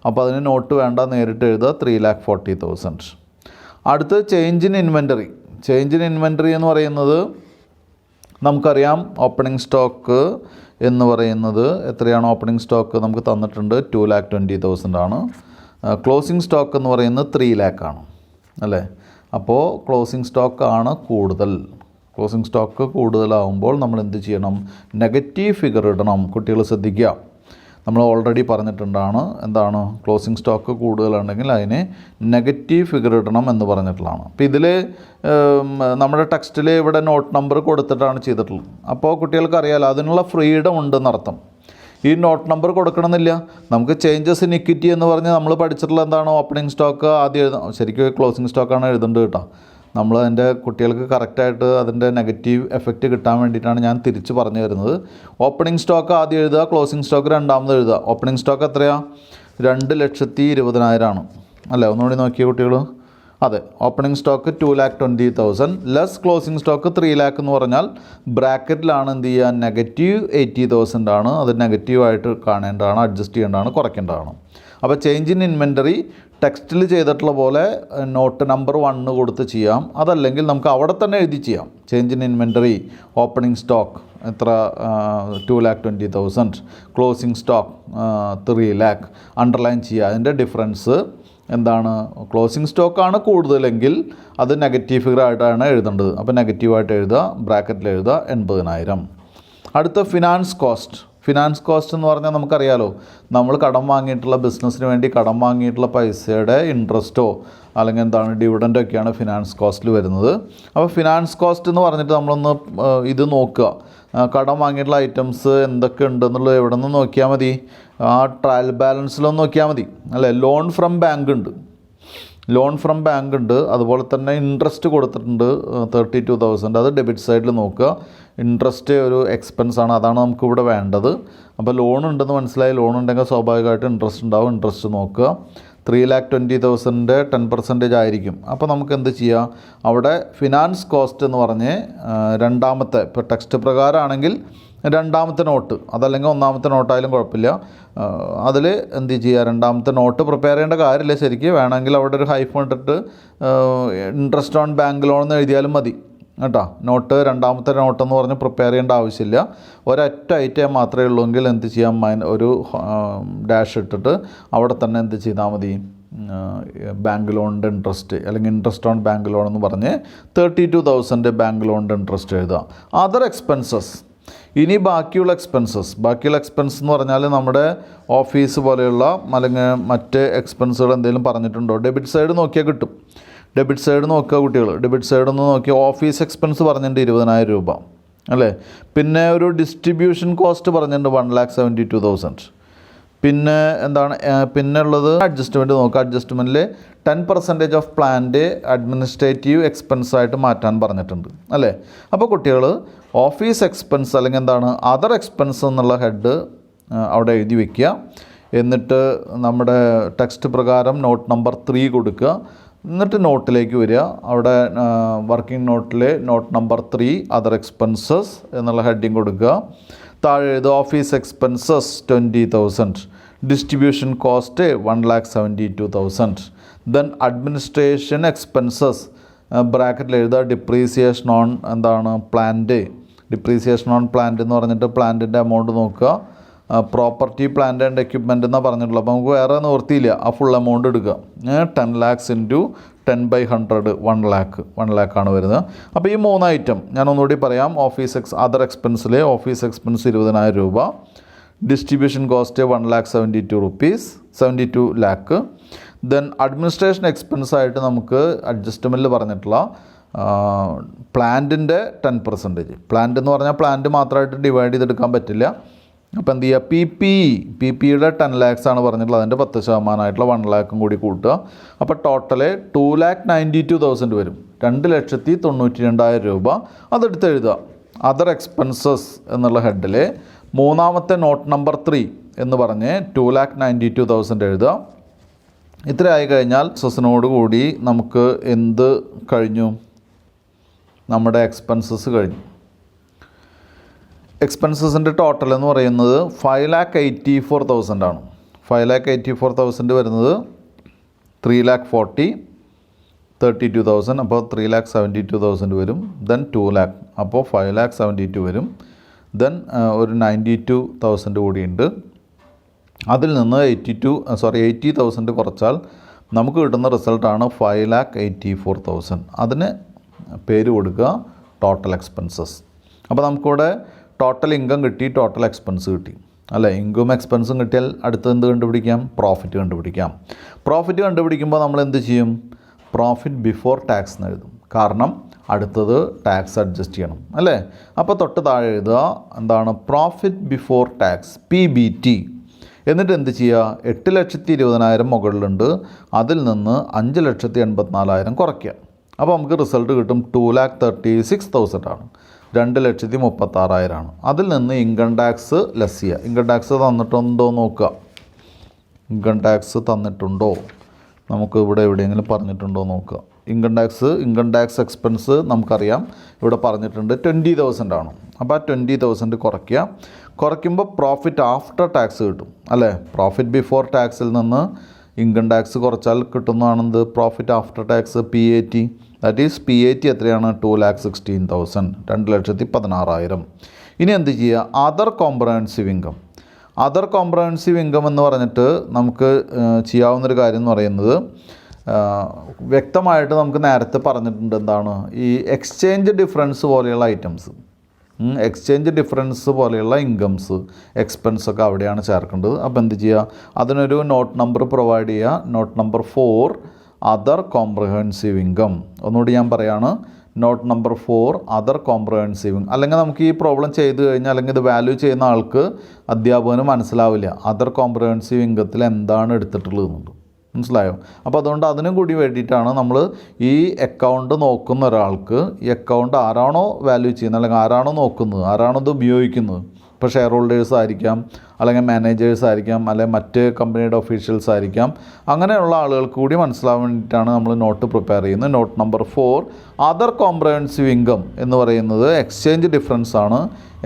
അപ്പോൾ അതിന് നോട്ട് വേണ്ട, നേരിട്ട് എഴുതുക 3,40,000. അടുത്ത് change in inventory. Change in inventory എന്ന് പറയുന്നത് നമുക്കറിയാം, ഓപ്പണിംഗ് സ്റ്റോക്ക് എന്ന് പറയുന്നത് എത്രയാണ്? ഓപ്പണിംഗ് സ്റ്റോക്ക് നമുക്ക് തന്നിട്ടുണ്ട് 2,20,000 ആണ്. ക്ലോസിംഗ് സ്റ്റോക്ക് എന്ന് പറയുന്നത് 3,00,000 ആണ് അല്ലേ. അപ്പോൾ ക്ലോസിംഗ് സ്റ്റോക്കാണ് കൂടുതൽ. ക്ലോസിംഗ് സ്റ്റോക്ക് കൂടുതലാവുമ്പോൾ നമ്മൾ എന്ത് ചെയ്യണം? നെഗറ്റീവ് ഫിഗർ ഇടണം. കുട്ടികൾ ശ്രദ്ധിക്കുക, നമ്മൾ ഓൾറെഡി പറഞ്ഞിട്ടുണ്ടാണ്. എന്താണ്? ക്ലോസിംഗ് സ്റ്റോക്ക് കൂടുതലുണ്ടെങ്കിൽ അതിന് നെഗറ്റീവ് ഫിഗർ ഇടണം എന്ന് പറഞ്ഞിട്ടുള്ളതാണ്. അപ്പോൾ ഇതിൽ നമ്മുടെ ടെക്സ്റ്റിൽ ഇവിടെ നോട്ട് നമ്പർ കൊടുത്തിട്ടാണ് ചെയ്തിട്ടുള്ളത്. അപ്പോൾ കുട്ടികൾക്ക് അറിയാമല്ലോ, അതിനുള്ള ഫ്രീഡം ഉണ്ടെന്നർത്ഥം. ഈ നോട്ട് നമ്പർ കൊടുക്കണമെന്നില്ല. നമുക്ക് ചേഞ്ചസ് ഇൻ ഇക്വിറ്റി എന്ന് പറഞ്ഞ് നമ്മൾ പഠിച്ചിട്ടുള്ള എന്താണ്? ഓപ്പണിംഗ് സ്റ്റോക്ക് ആദ്യം എഴുതാം. ശരിക്കും ക്ലോസിംഗ് സ്റ്റോക്കാണ് എഴുതേണ്ടത് കേട്ടോ. നമ്മൾ അതിൻ്റെ കുട്ടികൾക്ക് കറക്റ്റായിട്ട് അതിൻ്റെ നെഗറ്റീവ് എഫക്റ്റ് കിട്ടാൻ വേണ്ടിയിട്ടാണ് ഞാൻ തിരിച്ച് പറഞ്ഞു തരുന്നത്. ഓപ്പണിംഗ് സ്റ്റോക്ക് ആദ്യം എഴുതുക, ക്ലോസിംഗ് സ്റ്റോക്ക് രണ്ടാമത് എഴുതുക. ഓപ്പണിംഗ് സ്റ്റോക്ക് എത്രയാണ്? 2,20,000 ആണ് അല്ലേ. ഒന്നുകൂടി നോക്കിയ കുട്ടികൾ. അതെ, opening stock 2,20,000 less closing stock 3,00,000 എന്ന് പറഞ്ഞാൽ ബ്രാക്കറ്റിലാണ് എന്ത് ചെയ്യുക? -80,000 ആണ്. അത് നെഗറ്റീവായിട്ട് കാണേണ്ടതാണ്, അഡ്ജസ്റ്റ് ചെയ്യേണ്ടതാണ്, കുറയ്ക്കേണ്ടതാണ്. അപ്പോൾ ചേഞ്ച് ഇൻ ഇൻവെൻ്ററി ടെക്സ്റ്റിൽ ചെയ്തിട്ടുള്ള പോലെ നോട്ട് നമ്പർ 1 കൊടുത്ത് ചെയ്യാം. അതല്ലെങ്കിൽ നമുക്ക് അവിടെ തന്നെ എഴുതി ചെയ്യാം. Change in inventory opening stock എത്ര? 2,20,000. Closing stock 3,00,000. അണ്ടർലൈൻ ചെയ്യുക. അതിൻ്റെ ഡിഫറൻസ് എന്താണ്? ക്ലോസിംഗ് സ്റ്റോക്കാണ് കൂടുതലെങ്കിൽ അത് നെഗറ്റീവ് ഫിഗറായിട്ടാണ് എഴുതേണ്ടത്. അപ്പോൾ നെഗറ്റീവായിട്ട് എഴുതുക, ബ്രാക്കറ്റിൽ എഴുതുക 80,000. അടുത്ത ഫിനാൻസ് കോസ്റ്റ്. ഫിനാൻസ് കോസ്റ്റ് എന്ന് പറഞ്ഞാൽ നമുക്കറിയാലോ, നമ്മൾ കടം വാങ്ങിയിട്ടുള്ള ബിസിനസ്സിന് വേണ്ടി കടം വാങ്ങിയിട്ടുള്ള പൈസയുടെ ഇൻട്രസ്റ്റോ അല്ലെങ്കിൽ എന്താണ് ഡിവിഡൻ്റൊക്കെയാണ് ഫിനാൻസ് കോസ്റ്റിൽ വരുന്നത്. അപ്പോൾ ഫിനാൻസ് കോസ്റ്റ് എന്ന് പറഞ്ഞിട്ട് നമ്മളൊന്ന് ഇത് നോക്കുക. കടം വാങ്ങിയിട്ടുള്ള ഐറ്റംസ് എന്തൊക്കെ ഉണ്ടെന്നുള്ളത് എവിടെ നിന്ന് നോക്കിയാൽ മതി? ആ ട്രയൽ ബാലൻസിലൊന്ന് നോക്കിയാൽ മതി അല്ലേ. ലോൺ ഫ്രം ബാങ്ക് ഉണ്ട്, ലോൺ ഫ്രം ബാങ്ക് ഉണ്ട്. അതുപോലെ തന്നെ ഇൻട്രസ്റ്റ് കൊടുത്തിട്ടുണ്ട് 32,000. അത് ഡെബിറ്റ് സൈഡിൽ നോക്കുക. ഇൻട്രസ്റ്റ് ഒരു എക്സ്പെൻസാണ്, അതാണ് നമുക്കിവിടെ വേണ്ടത്. അപ്പോൾ ലോൺ ഉണ്ടെന്ന് മനസ്സിലായി. ലോൺ ഉണ്ടെങ്കിൽ സ്വാഭാവികമായിട്ട് ഇൻട്രസ്റ്റ് ഉണ്ടാവും. ഇൻട്രസ്റ്റ് നോക്കുക. 3,20,000 10% ആയിരിക്കും. അപ്പോൾ നമുക്ക് എന്ത് ചെയ്യാം? അവിടെ ഫിനാൻസ് കോസ്റ്റ് എന്ന് പറഞ്ഞ് രണ്ടാമത്തെ, ഇപ്പോൾ ടെക്സ്റ്റ് പ്രകാരമാണെങ്കിൽ രണ്ടാമത്തെ നോട്ട്, അതല്ലെങ്കിൽ ഒന്നാമത്തെ നോട്ടായാലും കുഴപ്പമില്ല. അതിൽ എന്ത് ചെയ്യുക? രണ്ടാമത്തെ നോട്ട് പ്രിപ്പയർ ചെയ്യേണ്ട കാര്യമില്ല ശരിക്കും. വേണമെങ്കിൽ അവിടെ ഒരു ഹൈഫൺ ഇട്ടിട്ട് ഇൻട്രസ്റ്റ് ഓൺ ബാങ്ക് ലോൺ എന്ന് എഴുതിയാലും മതി കേട്ടോ. നോട്ട് രണ്ടാമത്തെ നോട്ടെന്ന് പറഞ്ഞ് പ്രിപ്പയർ ചെയ്യേണ്ട ആവശ്യമില്ല. ഒരൊറ്റ ഐറ്റം മാത്രമേ ഉള്ളൂവെങ്കിൽ എന്ത് ചെയ്യാം? ഒരു ഡാഷ് ഇട്ടിട്ട് അവിടെ തന്നെ എന്ത് ചെയ്താൽ മതി? ബാങ്ക് ലോണിൻ്റെ ഇൻട്രസ്റ്റ് അല്ലെങ്കിൽ ഇൻട്രസ്റ്റ് ഓൺ ബാങ്ക് ലോൺ എന്ന് പറഞ്ഞ് 32,000 ബാങ്ക് ലോണിൻ്റെ ഇൻട്രസ്റ്റ് എഴുതുക. Other expenses. ഇനി ബാക്കിയുള്ള എക്സ്പെൻസ് എന്ന് പറഞ്ഞാൽ നമ്മുടെ ഓഫീസ് പോലെയുള്ള അല്ലെങ്കിൽ മറ്റ് എക്സ്പെൻസുകൾ എന്തെങ്കിലും പറഞ്ഞിട്ടുണ്ടോ? ഡെബിറ്റ് സൈഡ് നോക്കിയാൽ കിട്ടും. ഡെബിറ്റ് സൈഡ് നോക്കുക കുട്ടികൾ. ഡെബിറ്റ് സൈഡ് ഒന്ന് നോക്കിയാൽ ഓഫീസ് എക്സ്പെൻസ് പറഞ്ഞിട്ടുണ്ട് 20,000 രൂപ അല്ലേ. പിന്നെ ഒരു ഡിസ്ട്രിബ്യൂഷൻ കോസ്റ്റ് പറഞ്ഞിട്ടുണ്ട് 1,72,000. പിന്നെ എന്താണ് പിന്നെ ഉള്ളത്? അഡ്ജസ്റ്റ്മെൻറ്റ് നോക്കുക. അഡ്ജസ്റ്റ്മെൻറ്റിൽ 10% ഓഫ് പ്ലാന്റ് അഡ്മിനിസ്ട്രേറ്റീവ് എക്സ്പെൻസായിട്ട് മാറ്റാൻ പറഞ്ഞിട്ടുണ്ട് അല്ലേ. അപ്പോൾ കുട്ടികൾ ഓഫീസ് എക്സ്പെൻസ് അല്ലെങ്കിൽ എന്താണ് അതർ എക്സ്പെൻസ് എന്നുള്ള ഹെഡ് അവിടെ എഴുതി വയ്ക്കുക. എന്നിട്ട് നമ്മുടെ ടെക്സ്റ്റ് പ്രകാരം നോട്ട് നമ്പർ 3 കൊടുക്കുക. എന്നിട്ട് നോട്ടിലേക്ക് വരിക. അവിടെ വർക്കിംഗ് നോട്ടിൽ നോട്ട് നമ്പർ 3 അതർ എക്സ്പെൻസസ് എന്നുള്ള ഹെഡിങ് കൊടുക്കുക. താഴെ എഴുതുക office expenses 20,000, distribution cost 1,72,000. Then administration expenses ബ്രാക്കറ്റിൽ എഴുതുക ഡിപ്രീസിയേഷൻ ഓൺ എന്താണ് പ്ലാന്റ്. ഡിപ്രീസിയേഷൻ ഓൺ പ്ലാന്റ് എന്ന് പറഞ്ഞിട്ട് പ്ലാന്റിൻ്റെ എമൗണ്ട് നോക്കുക. പ്രോപ്പർട്ടി പ്ലാന്റ് ആൻഡ് എക്യുപ്മെൻ്റ് എന്നാണ് പറഞ്ഞിട്ടുള്ളത്. അപ്പോൾ നമുക്ക് വേറെ നിവർത്തിയില്ല, ആ ഫുൾ എമൗണ്ട് എടുക്കുക. 10 lakhs ഇൻറ്റു 10/100 1 lakh ആണ് വരുന്നത്. അപ്പോൾ ഈ 3 ഐറ്റം ഞാൻ ഒന്നുകൂടി പറയാം. അതർ എക്സ്പെൻസിൽ ഓഫീസ് എക്സ്പെൻസ് 20,000 രൂപ, distribution cost 1,72 lakh. Then administration expense ആയിട്ട് നമുക്ക് അഡ്ജസ്റ്റ്മെൻറ്റിൽ പറഞ്ഞിട്ടുള്ള പ്ലാന്റിൻ്റെ 10%. പ്ലാന്റ് എന്ന് പറഞ്ഞാൽ പ്ലാന്റ് മാത്രമായിട്ട് ഡിവൈഡ് ചെയ്തെടുക്കാൻ പറ്റില്ല. അപ്പോൾ എന്ത് ചെയ്യുക, പി പിയുടെ 10 lakhs ആണ് പറഞ്ഞിട്ടുള്ളത്, അതിൻ്റെ 10% 1 lakh കൂടി കൂട്ടുക. അപ്പോൾ ടോട്ടല് 2,92,000 വരും. 2,92,000 രൂപ അതെടുത്ത് എഴുതുക. അതർ എക്സ്പെൻസസ് എന്നുള്ള ഹെഡിൽ മൂന്നാമത്തെ നോട്ട് നമ്പർ 3 എന്ന് പറഞ്ഞ് 2,92,000 എഴുതുക. ഇത്ര ആയി കഴിഞ്ഞാൽ എക്സസിനോട് കൂടി നമുക്ക് എന്ത് കഴിഞ്ഞു, നമ്മുടെ എക്സ്പെൻസസ് കഴിഞ്ഞു. എക്സ്പെൻസസിൻ്റെ ടോട്ടൽ എന്ന് പറയുന്നത് 5,84,000 ആണ്. 5,84,000 വരുന്നത് 3,40,32,000. അപ്പോൾ 3,72,000 വരും. ദെൻ 2 lakh, അപ്പോൾ 5,72,000 വരും. ദെൻ ഒരു 92,000 കൂടിയുണ്ട്. അതിൽ നിന്ന് 80,000 കുറച്ചാൽ നമുക്ക് കിട്ടുന്ന റിസൾട്ടാണ് 5,84,000. അതിന് പേര് കൊടുക്കുക ടോട്ടൽ എക്സ്പെൻസസ്. അപ്പോൾ നമുക്കിവിടെ ടോട്ടൽ ഇൻകം കിട്ടി, ടോട്ടൽ എക്സ്പെൻസ് കിട്ടി അല്ലേ. ഇൻകം എക്സ്പെൻസും കിട്ടിയാൽ അടുത്ത് എന്ത് കണ്ടുപിടിക്കാം, പ്രോഫിറ്റ് കണ്ടുപിടിക്കാം. പ്രോഫിറ്റ് കണ്ടുപിടിക്കുമ്പോൾ നമ്മൾ എന്ത് ചെയ്യും, പ്രോഫിറ്റ് ബിഫോർ ടാക്സ് എന്ന് എഴുതും. കാരണം അടുത്തത് ടാക്സ് അഡ്ജസ്റ്റ് ചെയ്യണം അല്ലേ. അപ്പോൾ തൊട്ട് താഴെ എഴുതുക എന്താണ്, പ്രോഫിറ്റ് ബിഫോർ ടാക്സ് PBT. എന്നിട്ട് എന്ത് ചെയ്യുക, 8,20,000 മുകളിലുണ്ട്, അതിൽ നിന്ന് 5,84,000 കുറയ്ക്കുക. അപ്പോൾ നമുക്ക് റിസൾട്ട് കിട്ടും 2,36,000 ആണ്. 2,36,000 ആണ്. അതിൽ നിന്ന് ഇൻകം ടാക്സ് ലെസ് ചെയ്യുക. ഇൻകം ടാക്സ് തന്നിട്ടുണ്ടോ നോക്കുക. ഇൻകം ടാക്സ് തന്നിട്ടുണ്ടോ, നമുക്ക് ഇവിടെ എവിടെയെങ്കിലും പറഞ്ഞിട്ടുണ്ടോ നോക്കുക. ഇൻകം ടാക്സ് എക്സ്പെൻസ് നമുക്കറിയാം, ഇവിടെ പറഞ്ഞിട്ടുണ്ട് 20,000 ആണ്. അപ്പോൾ ആ 20,000 കുറയ്ക്കുമ്പോൾ പ്രോഫിറ്റ് ആഫ്റ്റർ ടാക്സ് കിട്ടും അല്ലേ. പ്രോഫിറ്റ് ബിഫോർ ടാക്സിൽ നിന്ന് ഇൻകം ടാക്സ് കുറച്ചാൽ കിട്ടുന്നതാണെന്ത്, profit after tax PAT. That is PAT എത്രയാണ്, 2,16,000, 2,16,000. ഇനി എന്ത് ചെയ്യുക, അതർ കോംപ്രഹെൻസീവ് ഇൻകം എന്ന് പറഞ്ഞിട്ട് നമുക്ക് ചെയ്യാവുന്നൊരു കാര്യം എന്ന് പറയുന്നത്, വ്യക്തമായിട്ട് നമുക്ക് നേരത്തെ പറഞ്ഞിട്ടുണ്ട് എന്താണ്, ഈ എക്സ്ചേഞ്ച് ഡിഫറൻസ് പോലെയുള്ള ഐറ്റംസ്, എക്സ്ചേഞ്ച് ഡിഫറൻസ് പോലെയുള്ള ഇൻകംസ് എക്സ്പെൻസൊക്കെ അവിടെയാണ് ചേർക്കേണ്ടത്. അപ്പോൾ എന്ത് ചെയ്യുക, അതിനൊരു നോട്ട് നമ്പർ പ്രൊവൈഡ് ചെയ്യുക. Not number 4 other comprehensive income. ഒന്നുകൂടി ഞാൻ പറയാണ്, നോട്ട് നമ്പർ 4 അതർ കോംപ്രഹെൻസീവ്. അല്ലെങ്കിൽ നമുക്ക് ഈ പ്രോബ്ലം ചെയ്ത് കഴിഞ്ഞാൽ, അല്ലെങ്കിൽ ഇത് വാല്യൂ ചെയ്യുന്ന ആൾക്ക് അധ്യാപകന് മനസ്സിലാവില്ല അതർ കോംപ്രഹെൻസീവ് ഇൻകത്തിൽ എന്താണ് എടുത്തിട്ടുള്ളതെന്നുണ്ട്. മനസ്സിലായോ? അപ്പോൾ അതുകൊണ്ട് അതിനും കൂടി വേണ്ടിയിട്ടാണ് നമ്മൾ ഈ അക്കൗണ്ട് നോക്കുന്ന ഒരാൾക്ക് ഈ അക്കൗണ്ട് ആരാണോ വാല്യൂ ചെയ്യുന്നത്, അല്ലെങ്കിൽ ആരാണോ നോക്കുന്നത്, ആരാണോ ഇത് ഉപയോഗിക്കുന്നത്, ഇപ്പോൾ ഷെയർ ഹോൾഡേഴ്സ് ആയിരിക്കാം, അല്ലെങ്കിൽ മാനേജേഴ്സ് ആയിരിക്കാം, അല്ലെങ്കിൽ മറ്റ് കമ്പനിയുടെ ഒഫീഷ്യൽസ് ആയിരിക്കാം, അങ്ങനെയുള്ള ആളുകൾക്ക് കൂടി മനസ്സിലാവാൻ വേണ്ടിയിട്ടാണ് നമ്മൾ നോട്ട് പ്രിപ്പയർ ചെയ്യുന്നത്. Not number 4 other comprehensive income എന്ന് പറയുന്നത് എക്സ്ചേഞ്ച് ഡിഫറൻസ് ആണ്.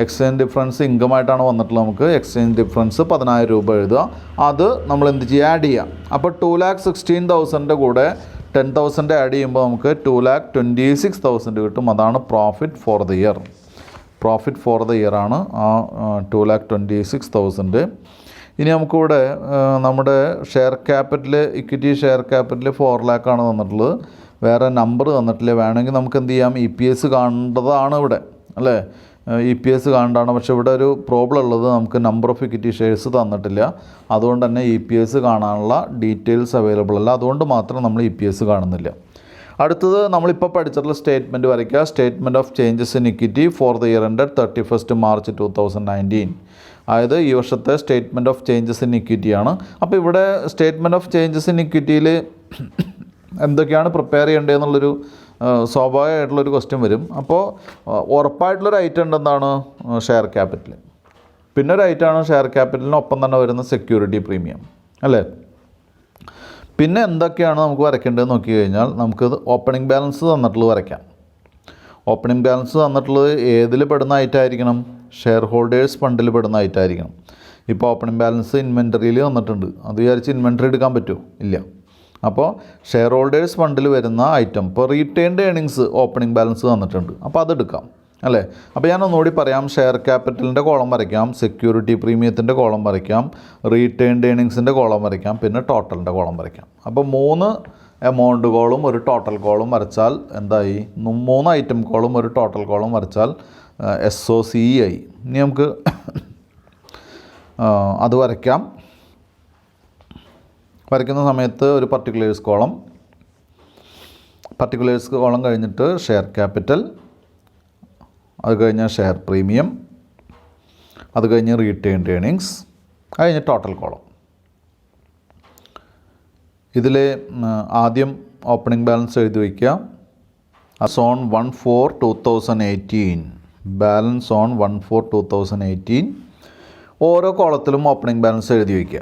എക്സ്ചേഞ്ച് ഡിഫറൻസ് ഇൻകമായിട്ടാണ് വന്നിട്ടുള്ളത്. നമുക്ക് എക്സ്ചേഞ്ച് ഡിഫറൻസ് 10,000 രൂപ എഴുതുക. അത് നമ്മൾ എന്ത് ചെയ്യുക, ആഡ് ചെയ്യാം. അപ്പോൾ 2,16,000 കൂടെ 10,000 ആഡ് ചെയ്യുമ്പോൾ നമുക്ക് 2,26,000 കിട്ടും. അതാണ് profit for the year. Profit for the year ആണ് ആ 2,26,000. ഇനി നമുക്കിവിടെ നമ്മുടെ share capital, equity share capital 4 lakh ആണ് തന്നിട്ടുള്ളത്. വേറെ നമ്പർ തന്നിട്ടില്ല. വേണമെങ്കിൽ നമുക്ക് എന്ത് ചെയ്യാം, EPS കാണേണ്ടതാണ് ഇവിടെ അല്ലേ. EPS കാണേണ്ടതാണ്. പക്ഷേ ഇവിടെ ഒരു പ്രോബ്ലം ഉള്ളത്, നമുക്ക് നമ്പർ ഓഫ് ഇക്വിറ്റി ഷെയർസ് തന്നിട്ടില്ല. അതുകൊണ്ട് തന്നെ EPS കാണാനുള്ള ഡീറ്റെയിൽസ് അവൈലബിൾ അല്ല. അതുകൊണ്ട് മാത്രം നമ്മൾ EPS കാണുന്നില്ല. അടുത്തത് നമ്മളിപ്പോൾ പഠിച്ചിട്ടുള്ള സ്റ്റേറ്റ്മെൻറ്റ് വരയ്ക്കുക. Statement of changes in equity four the year ended 31st March 2019. അതായത് ഈ വർഷത്തെ സ്റ്റേറ്റ്മെൻറ്റ് ഓഫ് ചേഞ്ചസ് ഇൻ ഇക്വിറ്റിയാണ്. അപ്പോൾ ഇവിടെ സ്റ്റേറ്റ്മെൻറ്റ് ഓഫ് ചേഞ്ചസ് ഇൻ ഇക്വിറ്റിയിൽ എന്തൊക്കെയാണ് പ്രിപ്പയർ ചെയ്യേണ്ടതെന്നുള്ളൊരു സ്വാഭാവികമായിട്ടുള്ളൊരു ക്വസ്റ്റ്യൻ വരും. അപ്പോൾ ഉറപ്പായിട്ടുള്ളൊരു ഐറ്റം ഉണ്ട്, എന്താണ്, ഷെയർ ക്യാപിറ്റൽ. പിന്നെ ഒരു ഐറ്റമാണ് ഷെയർ ക്യാപിറ്റലിനൊപ്പം തന്നെ വരുന്ന സെക്യൂരിറ്റി പ്രീമിയം അല്ലേ. പിന്നെ എന്തൊക്കെയാണ് നമുക്ക് വരയ്ക്കേണ്ടതെന്ന് നോക്കി കഴിഞ്ഞാൽ, നമുക്ക് ഓപ്പണിംഗ് ബാലൻസ് തന്നിട്ടുള്ളത് വരയ്ക്കാം. ഓപ്പണിംഗ് ബാലൻസ് തന്നിട്ടുള്ളത് ഏതിൽ പെടുന്ന ഐറ്റമായിരിക്കണം, ഷെയർ ഹോൾഡേഴ്സ് ഫണ്ടിൽ പെടുന്ന ഐറ്റമായിരിക്കണം. ഇപ്പോൾ ഓപ്പണിംഗ് ബാലൻസ് ഇൻവെൻറ്ററിയിൽ വന്നിട്ടുണ്ട്. അത് വിചാരിച്ച് ഇൻവെൻറ്ററി എടുക്കാൻ പറ്റുമോ, ഇല്ല. അപ്പോൾ ഷെയർ ഹോൾഡേഴ്സ് ഫണ്ടിൽ വരുന്ന ഐറ്റം, ഇപ്പോൾ റീറ്റെയിൻഡ് ഏണിങ്സ് ഓപ്പണിംഗ് ബാലൻസ് തന്നിട്ടുണ്ട്, അപ്പോൾ അതെടുക്കാം. അല്ലേ? അപ്പോൾ ഞാൻ ഒന്നുകൂടി പറയാം. ഷെയർ ക്യാപിറ്റലിൻ്റെ കോളം വരയ്ക്കാം, സെക്യൂരിറ്റി പ്രീമിയത്തിൻ്റെ കോളം വരയ്ക്കാം, റീറ്റെയിൻഡ് ഏണിങ്സിൻ്റെ കോളം വരയ്ക്കാം, പിന്നെ ടോട്ടലിൻ്റെ കോളം വരയ്ക്കാം. അപ്പോൾ 3 എമൗണ്ട് കോളും ഒരു ടോട്ടൽ കോളും വരച്ചാൽ എന്തായി? 3 ഐറ്റം കോളും ഒരു ടോട്ടൽ കോളും വരച്ചാൽ SOCE ആയി. ഇനി നമുക്ക് അത് വരയ്ക്കാം. വരയ്ക്കുന്ന സമയത്ത് ഒരു പർട്ടിക്കുലേഴ്സ് കോളം കഴിഞ്ഞിട്ട് ഷെയർ ക്യാപിറ്റൽ, അത് കഴിഞ്ഞ് ഷെയർ പ്രീമിയം, അത് കഴിഞ്ഞ് റീറ്റെയിൻഡ് ഏണിങ്സ്, കഴിഞ്ഞ് ടോട്ടൽ കോളം. ഇതിൽ ആദ്യം ഓപ്പണിംഗ് ബാലൻസ് എഴുതി വയ്ക്കുക. On 1/4/2018, balance on 1/4/2018. ഓരോ കോളത്തിലും ഓപ്പണിംഗ് ബാലൻസ് എഴുതി വയ്ക്കുക.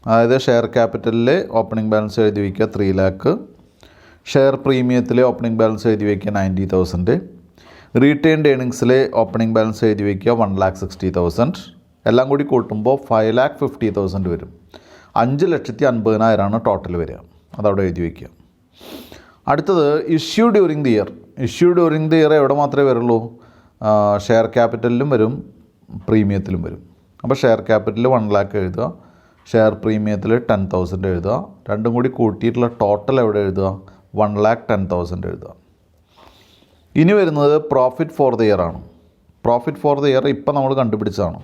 അതായത് ഷെയർ ക്യാപിറ്റലിൽ ഓപ്പണിംഗ് ബാലൻസ് എഴുതി വയ്ക്കുക 3 lakh, ഷെയർ പ്രീമിയത്തിൽ ഓപ്പണിംഗ് ബാലൻസ് എഴുതി വയ്ക്കുക 90,000, റീറ്റെയിൻഡ് ഏണിങ്സിൽ ഓപ്പണിംഗ് ബാലൻസ് എഴുതി വയ്ക്കുക 1,60,000. എല്ലാം കൂടി കൂട്ടുമ്പോൾ 5,50,000 വരും. 5,50,000 ടോട്ടൽ വരിക. അതവിടെ എഴുതി വയ്ക്കുക. അടുത്തത് issue during the year. Issue during the year എവിടെ മാത്രമേ വരുള്ളൂ? ഷെയർ ക്യാപിറ്റലിലും വരും, പ്രീമിയത്തിലും വരും. അപ്പോൾ ഷെയർ ക്യാപിറ്റലിൽ 1 lakh എഴുതുക, ഷെയർ പ്രീമിയത്തിൽ 10,000 എഴുതുക. രണ്ടും കൂടി കൂട്ടിയിട്ടുള്ള ടോട്ടൽ എവിടെ എഴുതുക? 1,10,000 എഴുതുക. ഇനി വരുന്നത് പ്രോഫിറ്റ് ഫോർ ദ ഇയർ ആണ്. പ്രോഫിറ്റ് ഫോർ ദ ഇയർ ഇപ്പം നമ്മൾ കണ്ടുപിടിച്ചതാണ്.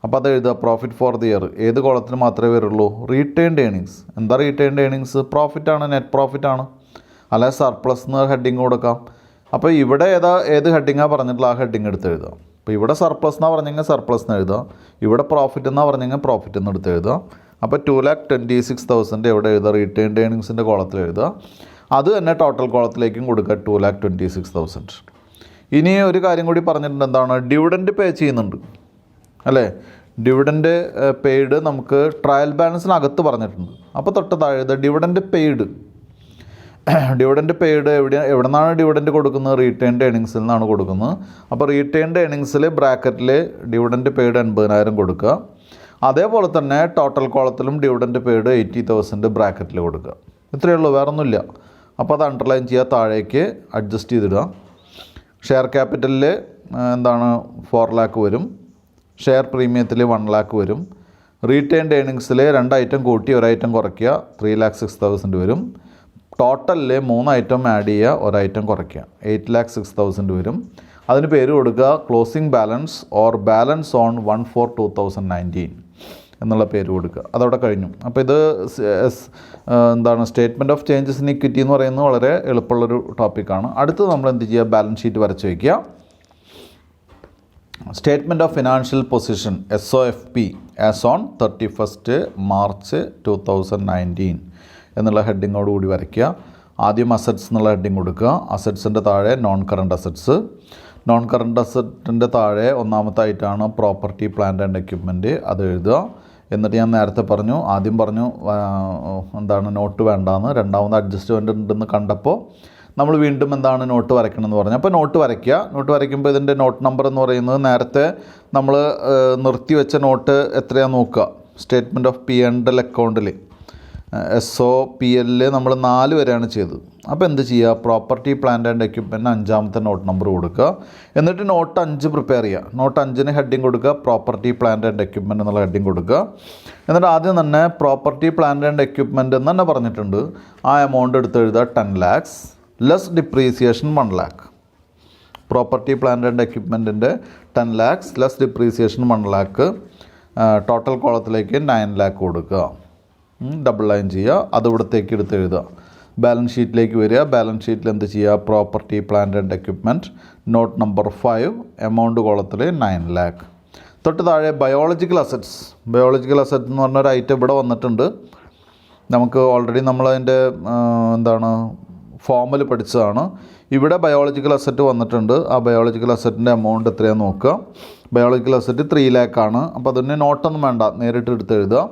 അപ്പോൾ അത് എഴുതുക. പ്രോഫിറ്റ് ഫോർ ദ ഇയർ ഏത് കോളത്തിന് മാത്രമേ വരുള്ളൂ? Retained earnings. എന്താ റീറ്റെയിൻഡ് ഏണിങ്സ്? പ്രോഫിറ്റാണ്, നെറ്റ് പ്രോഫിറ്റാണ്. അല്ലെങ്കിൽ സർപ്ലസ് എന്ന് ഹെഡിങ് കൊടുക്കാം. അപ്പോൾ ഇവിടെ ഏത് ഹെഡിങ്ങാണ് പറഞ്ഞിട്ടുള്ള ആ ഹെഡിങ് എടുത്ത് എഴുതുക. അപ്പോൾ ഇവിടെ സർപ്ലസ് എന്നാണ് പറഞ്ഞെങ്കിൽ സർപ്ലസ് എന്ന് എഴുതുക, ഇവിടെ പ്രോഫിറ്റ് എന്നാണ് പറഞ്ഞെങ്കിൽ പ്രോഫിറ്റ് എന്ന് എടുത്ത് എഴുതുക. അപ്പോൾ 2,26,000 എവിടെ എഴുതുക? റീറ്റെയിൻഡ് ഏണിങ്സിൻ്റെ കോളത്തിൽ എഴുതുക. അത് തന്നെ ടോട്ടൽ കോളത്തിലേക്കും കൊടുക്കുക 2,26,000. ഇനി ഒരു കാര്യം കൂടി പറഞ്ഞിട്ടുണ്ട്. എന്താണ്? ഡിവിഡൻഡ് പേ ചെയ്യുന്നുണ്ട് അല്ലേ? ഡിവിഡൻഡ് പെയ്ഡ് നമുക്ക് ട്രയൽ ബാലൻസിനകത്ത് പറഞ്ഞിട്ടുണ്ട്. അപ്പോൾ തൊട്ട് താഴെ ഡിവിഡൻഡ് പെയ്ഡ്. ഡിവിഡൻഡ് പെയ്ഡ് എവിടെ നിന്നാണ് ഡിവിഡൻഡ് കൊടുക്കുന്നത്? റീറ്റെയിൻഡ് ഏണിങ്സിൽ നിന്നാണ് കൊടുക്കുന്നത്. അപ്പോൾ റീറ്റെയിൻഡ് ഏണിങ്സിൽ ബ്രാക്കറ്റിൽ ഡിവിഡൻഡ് പെയ്ഡ് 80,000 കൊടുക്കുക. അതേപോലെ തന്നെ ടോട്ടൽ കോളത്തിലും ഡിവിഡൻഡ് പെയ്ഡ് 80,000 ബ്രാക്കറ്റിൽ കൊടുക്കുക. ഇത്രയേ ഉള്ളൂ, വേറെ ഒന്നുമില്ല. അപ്പോൾ അത് അണ്ടർലൈൻ ചെയ്യുക, താഴേക്ക് അഡ്ജസ്റ്റ് ചെയ്തിടുക. ഷെയർ ക്യാപിറ്റലിൽ 4 lakh വരും, ഷെയർ പ്രീമിയത്തിൽ 1 lakh വരും, റീറ്റെയിൻഡ് ഏണിങ്സിൽ 2 ഐറ്റം കൂട്ടി 1 ഐറ്റം കുറയ്ക്കുക 3,06,000 വരും, ടോട്ടലിൽ 3 ഐറ്റം ആഡ് ചെയ്യുക 1 ഐറ്റം കുറയ്ക്കുക 8,06,000 വരും. അതിന് പേര് കൊടുക്കുക closing balance or balance on 1/4/2019 എന്നുള്ള പേര് കൊടുക്കുക. അതവിടെ കഴിഞ്ഞു. അപ്പോൾ ഇത് statement of changes in equity എന്ന് പറയുന്നത് വളരെ എളുപ്പമുള്ളൊരു ടോപ്പിക്കാണ്. അടുത്ത് നമ്മൾ എന്ത് ചെയ്യുക? ബാലൻസ് ഷീറ്റ് വരച്ച് വയ്ക്കുക. Statement of financial position SOFP as on 31st March 2019 എന്നുള്ള ഹെഡിങ്ങോട് കൂടി വരയ്ക്കുക. ആദ്യം അസറ്റ്സ് എന്നുള്ള ഹെഡിങ് കൊടുക്കുക. അസറ്റ്സിൻ്റെ താഴെ non current assets. Non current അസറ്റിൻ്റെ താഴെ ഒന്നാമത്തായിട്ടാണ് പ്രോപ്പർട്ടി പ്ലാന്റ് ആൻഡ് എക്യുപ്മെൻറ്റ്, അത് എഴുതുക. എന്നിട്ട് ഞാൻ നേരത്തെ പറഞ്ഞു, ആദ്യം പറഞ്ഞു നോട്ട് വേണ്ടാന്ന്, രണ്ടാമത് അഡ്ജസ്റ്റ്മെൻ്റ് ഉണ്ടെന്ന് കണ്ടപ്പോൾ നമ്മൾ വീണ്ടും നോട്ട് വരയ്ക്കണമെന്ന് പറഞ്ഞു. അപ്പോൾ നോട്ട് വരയ്ക്കുക. നോട്ട് വരയ്ക്കുമ്പോൾ ഇതിൻ്റെ നോട്ട് നമ്പർ എന്ന് പറയുന്നത് നേരത്തെ നമ്മൾ നിർത്തി വെച്ച നോട്ട് എത്രയാണെന്ന് നോക്കുക. സ്റ്റേറ്റ്മെൻറ്റ് ഓഫ് P&L അക്കൗണ്ടിൽ SOPL നമ്മൾ 4 വരെയാണ് ചെയ്തത്. അപ്പോൾ എന്ത് ചെയ്യുക? പ്രോപ്പർട്ടി പ്ലാന്റ് ആൻഡ് എക്യുപ്മെൻറ്റ് 5ാമത്തെ നോട്ട് നമ്പർ കൊടുക്കുക. എന്നിട്ട് നോട്ട് 5 പ്രിപ്പയർ ചെയ്യുക. നോട്ട് 5-ന് ഹെഡിങ് കൊടുക്കുക പ്രോപ്പർട്ടി പ്ലാന്റ് ആൻഡ് എക്യുപ്മെൻറ്റ് എന്നുള്ള ഹെഡിങ് കൊടുക്കുക. എന്നിട്ട് ആദ്യം തന്നെ പ്രോപ്പർട്ടി പ്ലാന്റ് ആൻഡ് എക്യുപ്മെൻറ്റ് എന്ന് തന്നെ പറഞ്ഞിട്ടുണ്ട്. ആ എമൗണ്ട് എടുത്ത് എഴുതുക 10 lakhs less depreciation 1 lakh. Property plant and എക്യുപ്മെൻറ്റിൻ്റെ 10 lakhs less depreciation 1 lakh. Total കോളത്തിലേക്ക് 9 lakh കൊടുക്കുക. ഡബിൾ ലൈൻ ചെയ്യുക. അത് ഇവിടത്തേക്ക് എടുത്ത് എഴുതുക. ബാലൻസ് ഷീറ്റിലേക്ക് വരിക. ബാലൻസ് ഷീറ്റിൽ എന്ത് ചെയ്യുക? Property plant and equipment not number 5 amount കോളത്തിൽ 9 lakh. തൊട്ട് താഴെ ബയോളജിക്കൽ അസറ്റ്സ്. ബയോളജിക്കൽ അസറ്റ് എന്ന് പറഞ്ഞൊരു ഐറ്റം ഇവിടെ വന്നിട്ടുണ്ട്. നമുക്ക് ഓൾറെഡി നമ്മളതിൻ്റെ ഫോമിൽ പഠിച്ചതാണ്. ഇവിടെ ബയോളജിക്കൽ അസറ്റ് വന്നിട്ടുണ്ട്. ആ ബയോളജിക്കൽ അസറ്റിൻ്റെ എമൗണ്ട് എത്രയാണെന്ന് നോക്കുക. ബയോളജിക്കൽ അസറ്റ് 3 lakh ആണ്. അപ്പോൾ അതിന് നോട്ടൊന്നും വേണ്ട, നേരിട്ട് എടുത്ത് എഴുതുക.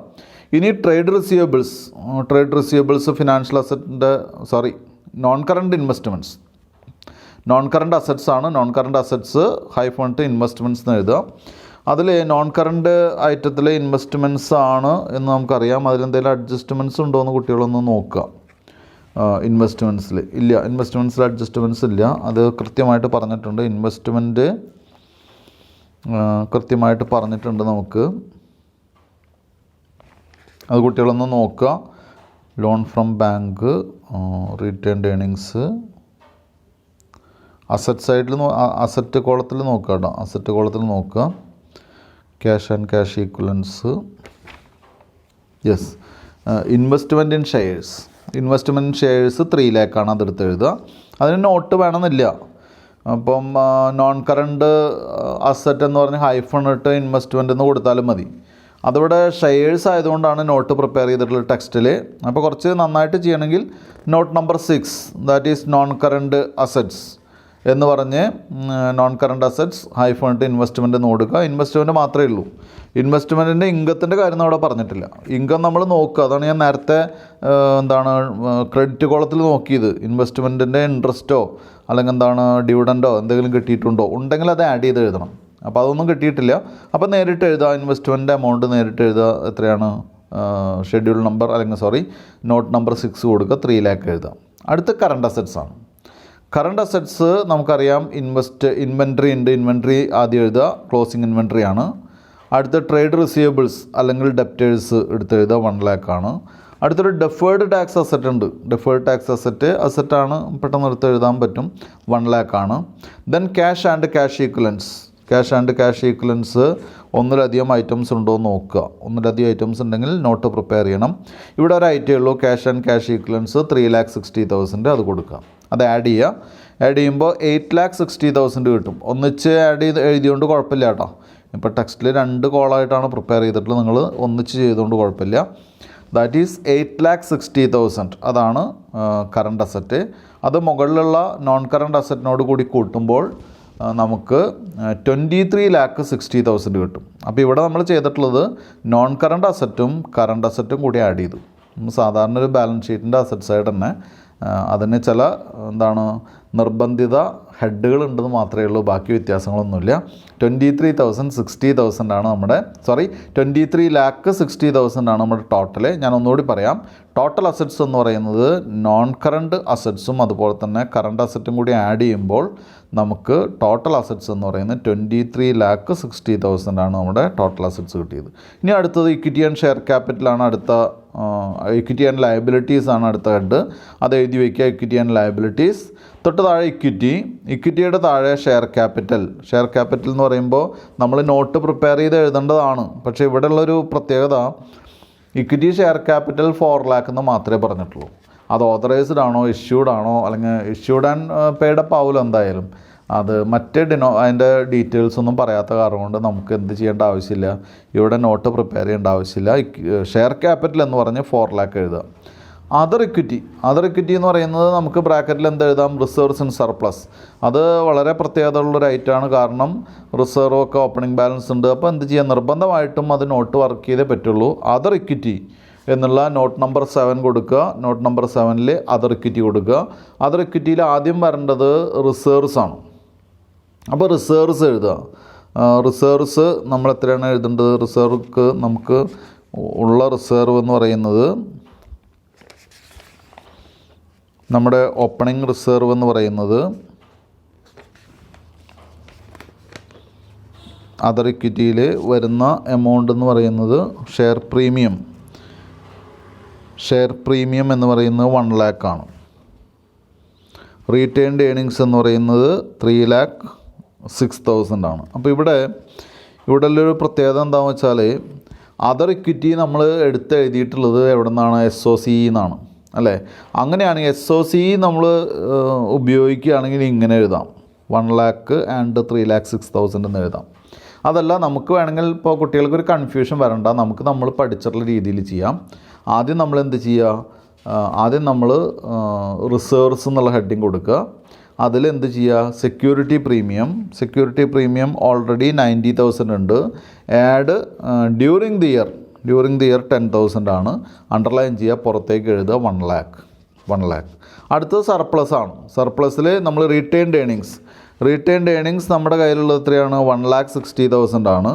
ഇനി ട്രേഡ് റിസീവബിൾസ് ഫിനാൻഷ്യൽ അസറ്റിൻ്റെ non current investments. Non current assets ആണ്. Non current assets hyphened investments എന്ന് എഴുതുക. അതിൽ നോൺ കറണ്ട് ഐറ്റത്തിലെ ഇൻവെസ്റ്റ്മെൻറ്റ്സ് ആണ് എന്ന് നമുക്കറിയാം. അതിലെന്തെങ്കിലും അഡ്ജസ്റ്റ്മെൻറ്റ്സ് ഉണ്ടോ എന്ന് കുട്ടികളൊന്ന് നോക്കുക. ഇൻവെസ്റ്റ്മെൻറ്റ്സിൽ ഇല്ല, ഇൻവെസ്റ്റ്മെൻറ്റ്സിൽ അഡ്ജസ്റ്റ്മെൻറ്റ്സ് ഇല്ല. അത് കൃത്യമായിട്ട് പറഞ്ഞിട്ടുണ്ട്. ഇൻവെസ്റ്റ്മെൻറ്റ് കൃത്യമായിട്ട് പറഞ്ഞിട്ടുണ്ട്. നമുക്ക് അത് കുട്ടികളൊന്ന് നോക്കുക. Loan from bank, retained earnings, asset സൈഡിൽ അസറ്റ് കോളത്തിൽ നോക്കുക കേട്ടോ. അസറ്റ് കോളത്തിൽ നോക്കുക. Cash and cash equivalence. Yes, investment in shares. Investment in shares 3 lakh ആണ്. അതെടുത്ത് എഴുതുക. അതിന് നോട്ട് വേണമെന്നില്ല. അപ്പം നോൺ കറണ്ട് അസറ്റ് എന്ന് പറഞ്ഞ് ഹൈഫൺ ഇട്ട് ഇൻവെസ്റ്റ്മെൻറ്റ് എന്ന് കൊടുത്താലും മതി. അതിവിടെ ഷെയർസ് ആയതുകൊണ്ടാണ് നോട്ട് പ്രിപ്പയർ ചെയ്തിട്ടുള്ള ടെക്സ്റ്റിൽ. അപ്പോൾ കുറച്ച് നന്നായിട്ട് ചെയ്യണമെങ്കിൽ not number 6, that is known current assets എന്ന് പറഞ്ഞ് നോൺ കറണ്ട് അസറ്റ്സ് ഹൈഫൺ ഇട്ട് ഇൻവെസ്റ്റ്മെൻറ്റ് എന്ന് കൊടുക്കുക. ഇൻവെസ്റ്റ്മെൻറ്റ് മാത്രമേ ഉള്ളൂ. ഇൻവെസ്റ്റ്മെൻറ്റിൻ്റെ ഇൻകത്തിൻ്റെ കാര്യം അവിടെ പറഞ്ഞിട്ടില്ല. ഇൻകം നമ്മൾ നോക്കുക. അതാണ് ഞാൻ നേരത്തെ ക്രെഡിറ്റ് കോളത്തിൽ നോക്കിയത്. ഇൻവെസ്റ്റ്മെൻറ്റിൻ്റെ ഇൻട്രസ്റ്റോ അല്ലെങ്കിൽ ഡിവിഡൻറ്റോ എന്തെങ്കിലും കിട്ടിയിട്ടുണ്ടോ ഉണ്ടെങ്കിൽ അത് ആഡ് ചെയ്ത് എഴുതണം. അപ്പോൾ അതൊന്നും കിട്ടിയിട്ടില്ല. അപ്പോൾ നേരിട്ട് എഴുതുക. ഇൻവെസ്റ്റ്മെൻറ്റ് എമൗണ്ട് നേരിട്ട് എഴുതുക. എത്രയാണ് ഷെഡ്യൂൾ നമ്പർ നോട്ട് നമ്പർ 6 കൊടുക്കുക. 3 lakh എഴുതുക. അടുത്ത കറണ്ട് അസറ്റ്സ് ആണ്. കറണ്ട് അസറ്റ്സ് നമുക്കറിയാം. ഇൻവെൻട്രി ഉണ്ട്. ഇൻവെൻട്രി ആദ്യം എഴുതുക. ക്ലോസിങ് ഇൻവെൻട്രി ആണ്. അടുത്ത ട്രേഡ് റിസീവബിൾസ് അല്ലെങ്കിൽ ഡെപ്റ്റേഴ്സ് എടുത്ത് എഴുതുക. 1 lakh ആണ്. അടുത്തൊരു ഡെഫേർഡ് ടാക്സ് അസറ്റ് ഉണ്ട്. ഡെഫേർഡ് ടാക്സ് അസറ്റാണ്, പെട്ടെന്ന് എടുത്ത് എഴുതാൻ പറ്റും. 1 lakh ആണ്. Then cash and cash equivalence. Cash and cash equivalence ഒന്നിലധികം ഐറ്റംസ് ഉണ്ടോ എന്ന് നോക്കുക. ഒന്നിലധികം ഐറ്റംസ് ഉണ്ടെങ്കിൽ നോട്ട് പ്രിപ്പയർ ചെയ്യണം. ഇവിടെ ഒരു ഐറ്റമേ ഉള്ളൂ. Cash and cash equivalence 3,60,000. അത് കൊടുക്കുക. അത് ആഡ് ചെയ്യുക. ആഡ് ചെയ്യുമ്പോൾ 8,60,000 കിട്ടും. ഒന്നിച്ച് ആഡ് ചെയ്ത് എഴുതിയോണ്ട് കുഴപ്പമില്ല കേട്ടോ. ഇപ്പോൾ ടെക്സ്റ്റിൽ 2 കോളായിട്ടാണ് പ്രിപ്പയർ ചെയ്തിട്ടുള്ളത്. നിങ്ങൾ ഒന്നിച്ച് ചെയ്തുകൊണ്ട് കുഴപ്പമില്ല. That is 8,60,000. അതാണ് കറണ്ട് അസറ്റ്. അത് മുകളിലുള്ള നോൺ കറണ്ട് അസറ്റിനോട് കൂടി കൂട്ടുമ്പോൾ നമുക്ക് 23,60,000 കിട്ടും. അപ്പോൾ ഇവിടെ നമ്മൾ ചെയ്തിട്ടുള്ളത് നോൺ കറണ്ട് അസറ്റും കറണ്ട് അസറ്റും കൂടി ആഡ് ചെയ്തു. സാധാരണ ഒരു ബാലൻസ് ഷീറ്റിൻ്റെ അസറ്റ് സൈഡ് തന്നെ അതിന് ചില നിർബന്ധിത ഹെഡുകൾ ഉണ്ടെന്ന് മാത്രമേ ഉള്ളൂ. ബാക്കി വ്യത്യാസങ്ങളൊന്നുമില്ല. 23,60,000 ആണ് നമ്മുടെ 23,60,000 ആണ് നമ്മുടെ ടോട്ടൽ. ഞാൻ ഒന്നുകൂടി പറയാം. ടോട്ടൽ അസറ്റ്സ് എന്ന് പറയുന്നത് നോൺ കറണ്ട് അസറ്റ്സും അതുപോലെ തന്നെ കറണ്ട് അസറ്റും കൂടി ആഡ് ചെയ്യുമ്പോൾ നമുക്ക് ടോട്ടൽ അസറ്റ്സ് എന്ന് പറയുന്നത് 23,60,000 ആണ് നമ്മുടെ ടോട്ടൽ അസറ്റ്സ് കിട്ടിയത്. ഇനി അടുത്തത് ഇക്വിറ്റി ആൻഡ് ഷെയർ ക്യാപിറ്റലാണ്. അടുത്ത ഇക്വിറ്റി ആൻഡ് ലയബിലിറ്റീസ് ആണ് അടുത്ത ഹെഡ്. അത് എഴുതി വയ്ക്കുക. Equity and liabilities. തൊട്ട് താഴെ ഇക്വിറ്റിയുടെ താഴെ ഷെയർ ക്യാപിറ്റൽ എന്ന് പറയുമ്പോൾ നമ്മൾ നോട്ട് പ്രിപ്പയർ ചെയ്ത് എഴുതേണ്ടതാണ്. പക്ഷേ ഇവിടെയുള്ളൊരു പ്രത്യേകത ഇക്വിറ്റി ഷെയർ ക്യാപിറ്റൽ 4 lakh എന്ന് മാത്രമേ പറഞ്ഞിട്ടുള്ളൂ. അത് ഓതറൈസ്ഡ് ആണോ ഇഷ്യൂഡ് ആണോ അല്ലെങ്കിൽ ഇഷ്യൂഡ് ആൻഡ് പെയ്ഡ് അപ്പ് ആവില്ല എന്തായാലും. അത് അതിൻ്റെ ഡീറ്റെയിൽസ് ഒന്നും പറയാത്ത കാരണം കൊണ്ട് നമുക്ക് എന്ത് ചെയ്യേണ്ട ആവശ്യമില്ല. ഇവിടെ നോട്ട് പ്രിപ്പയർ ചെയ്യേണ്ട ആവശ്യമില്ല. ഷെയർ ക്യാപിറ്റൽ എന്ന് പറഞ്ഞ് 4 lakh എഴുതുക. അതർ ഇക്വിറ്റി എന്ന് പറയുന്നത് നമുക്ക് ബ്രാക്കറ്റിൽ എന്തെഴുതാം? Reserves and surplus. അത് വളരെ പ്രത്യേകതയുള്ളൊരു ഐറ്റമാണ്. കാരണം റിസർവ് ഒക്കെ ഓപ്പണിംഗ് ബാലൻസ് ഉണ്ട്. അപ്പോൾ എന്ത് ചെയ്യാം? നിർബന്ധമായിട്ടും അത് നോട്ട് വർക്ക് ചെയ്തേ പറ്റുള്ളൂ. അതർ ഇക്വിറ്റി എന്നുള്ള നോട്ട് നമ്പർ 7 കൊടുക്കുക. നോട്ട് നമ്പർ 7ൽ അതർ ഇക്വിറ്റി കൊടുക്കുക. അതർ ഇക്വിറ്റിയിൽ ആദ്യം വരേണ്ടത് റിസർവ്സ് ആണ്. അപ്പോൾ റിസർവ്സ് എഴുതുക. റിസർവ്സ് നമ്മൾ എത്രയാണ് എഴുതേണ്ടത്? റിസർവ്ക്ക് നമുക്ക് ഉള്ള റിസർവ് എന്ന് പറയുന്നത് നമ്മുടെ ഓപ്പണിംഗ് റിസർവ് എന്ന് പറയുന്നത് അതർ ഇക്വിറ്റിയിൽ വരുന്ന എമൗണ്ട് എന്ന് പറയുന്നത് ഷെയർ പ്രീമിയം എന്ന് പറയുന്നത് 1 lakh ആണ്. റീറ്റെയിൻഡ് ഏണിങ്സ് എന്ന് പറയുന്നത് 3,06,000 ആണ്. അപ്പോൾ ഇവിടെ ഉള്ളൊരു പ്രത്യേകത എന്താണെന്ന് വെച്ചാൽ അതർ ഇക്വിറ്റി നമ്മൾ എഴുതിയിട്ടുള്ളത് എവിടെ നിന്നാണ്? SOC എന്നാണ് അല്ലേ? അങ്ങനെയാണ് SOC നമ്മൾ ഉപയോഗിക്കുകയാണെങ്കിൽ ഇങ്ങനെ എഴുതാം. 1 lakh and 3,06,000 എന്ന് എഴുതാം. അതല്ല, നമുക്ക് വേണമെങ്കിൽ ഇപ്പോൾ കുട്ടികൾക്കൊരു കൺഫ്യൂഷൻ വരണ്ട. നമ്മൾ പഠിച്ചിട്ടുള്ള രീതിയിൽ ചെയ്യാം. ആദ്യം നമ്മൾ എന്ത് ചെയ്യുക? ആദ്യം നമ്മൾ റിസർവ്സ് എന്നുള്ള ഹെഡിങ് കൊടുക്കുക. അതിൽ എന്ത് ചെയ്യുക? സെക്യൂരിറ്റി പ്രീമിയം ഓൾറെഡി 90,000 ഉണ്ട്. ആഡ് ഡ്യൂറിങ് ദി ഇയർ 10,000 ആണ്. അണ്ടർലൈൻ ചെയ്യുക. പുറത്തേക്ക് എഴുതുക 1 lakh. അടുത്തത് സർപ്ലസ് ആണ്. സർപ്ലസിൽ നമ്മൾ റീറ്റെയിൻഡ് ഏണിങ്സ് നമ്മുടെ കയ്യിലുള്ളത് എത്രയാണ്? 1,60,000 ആണ്.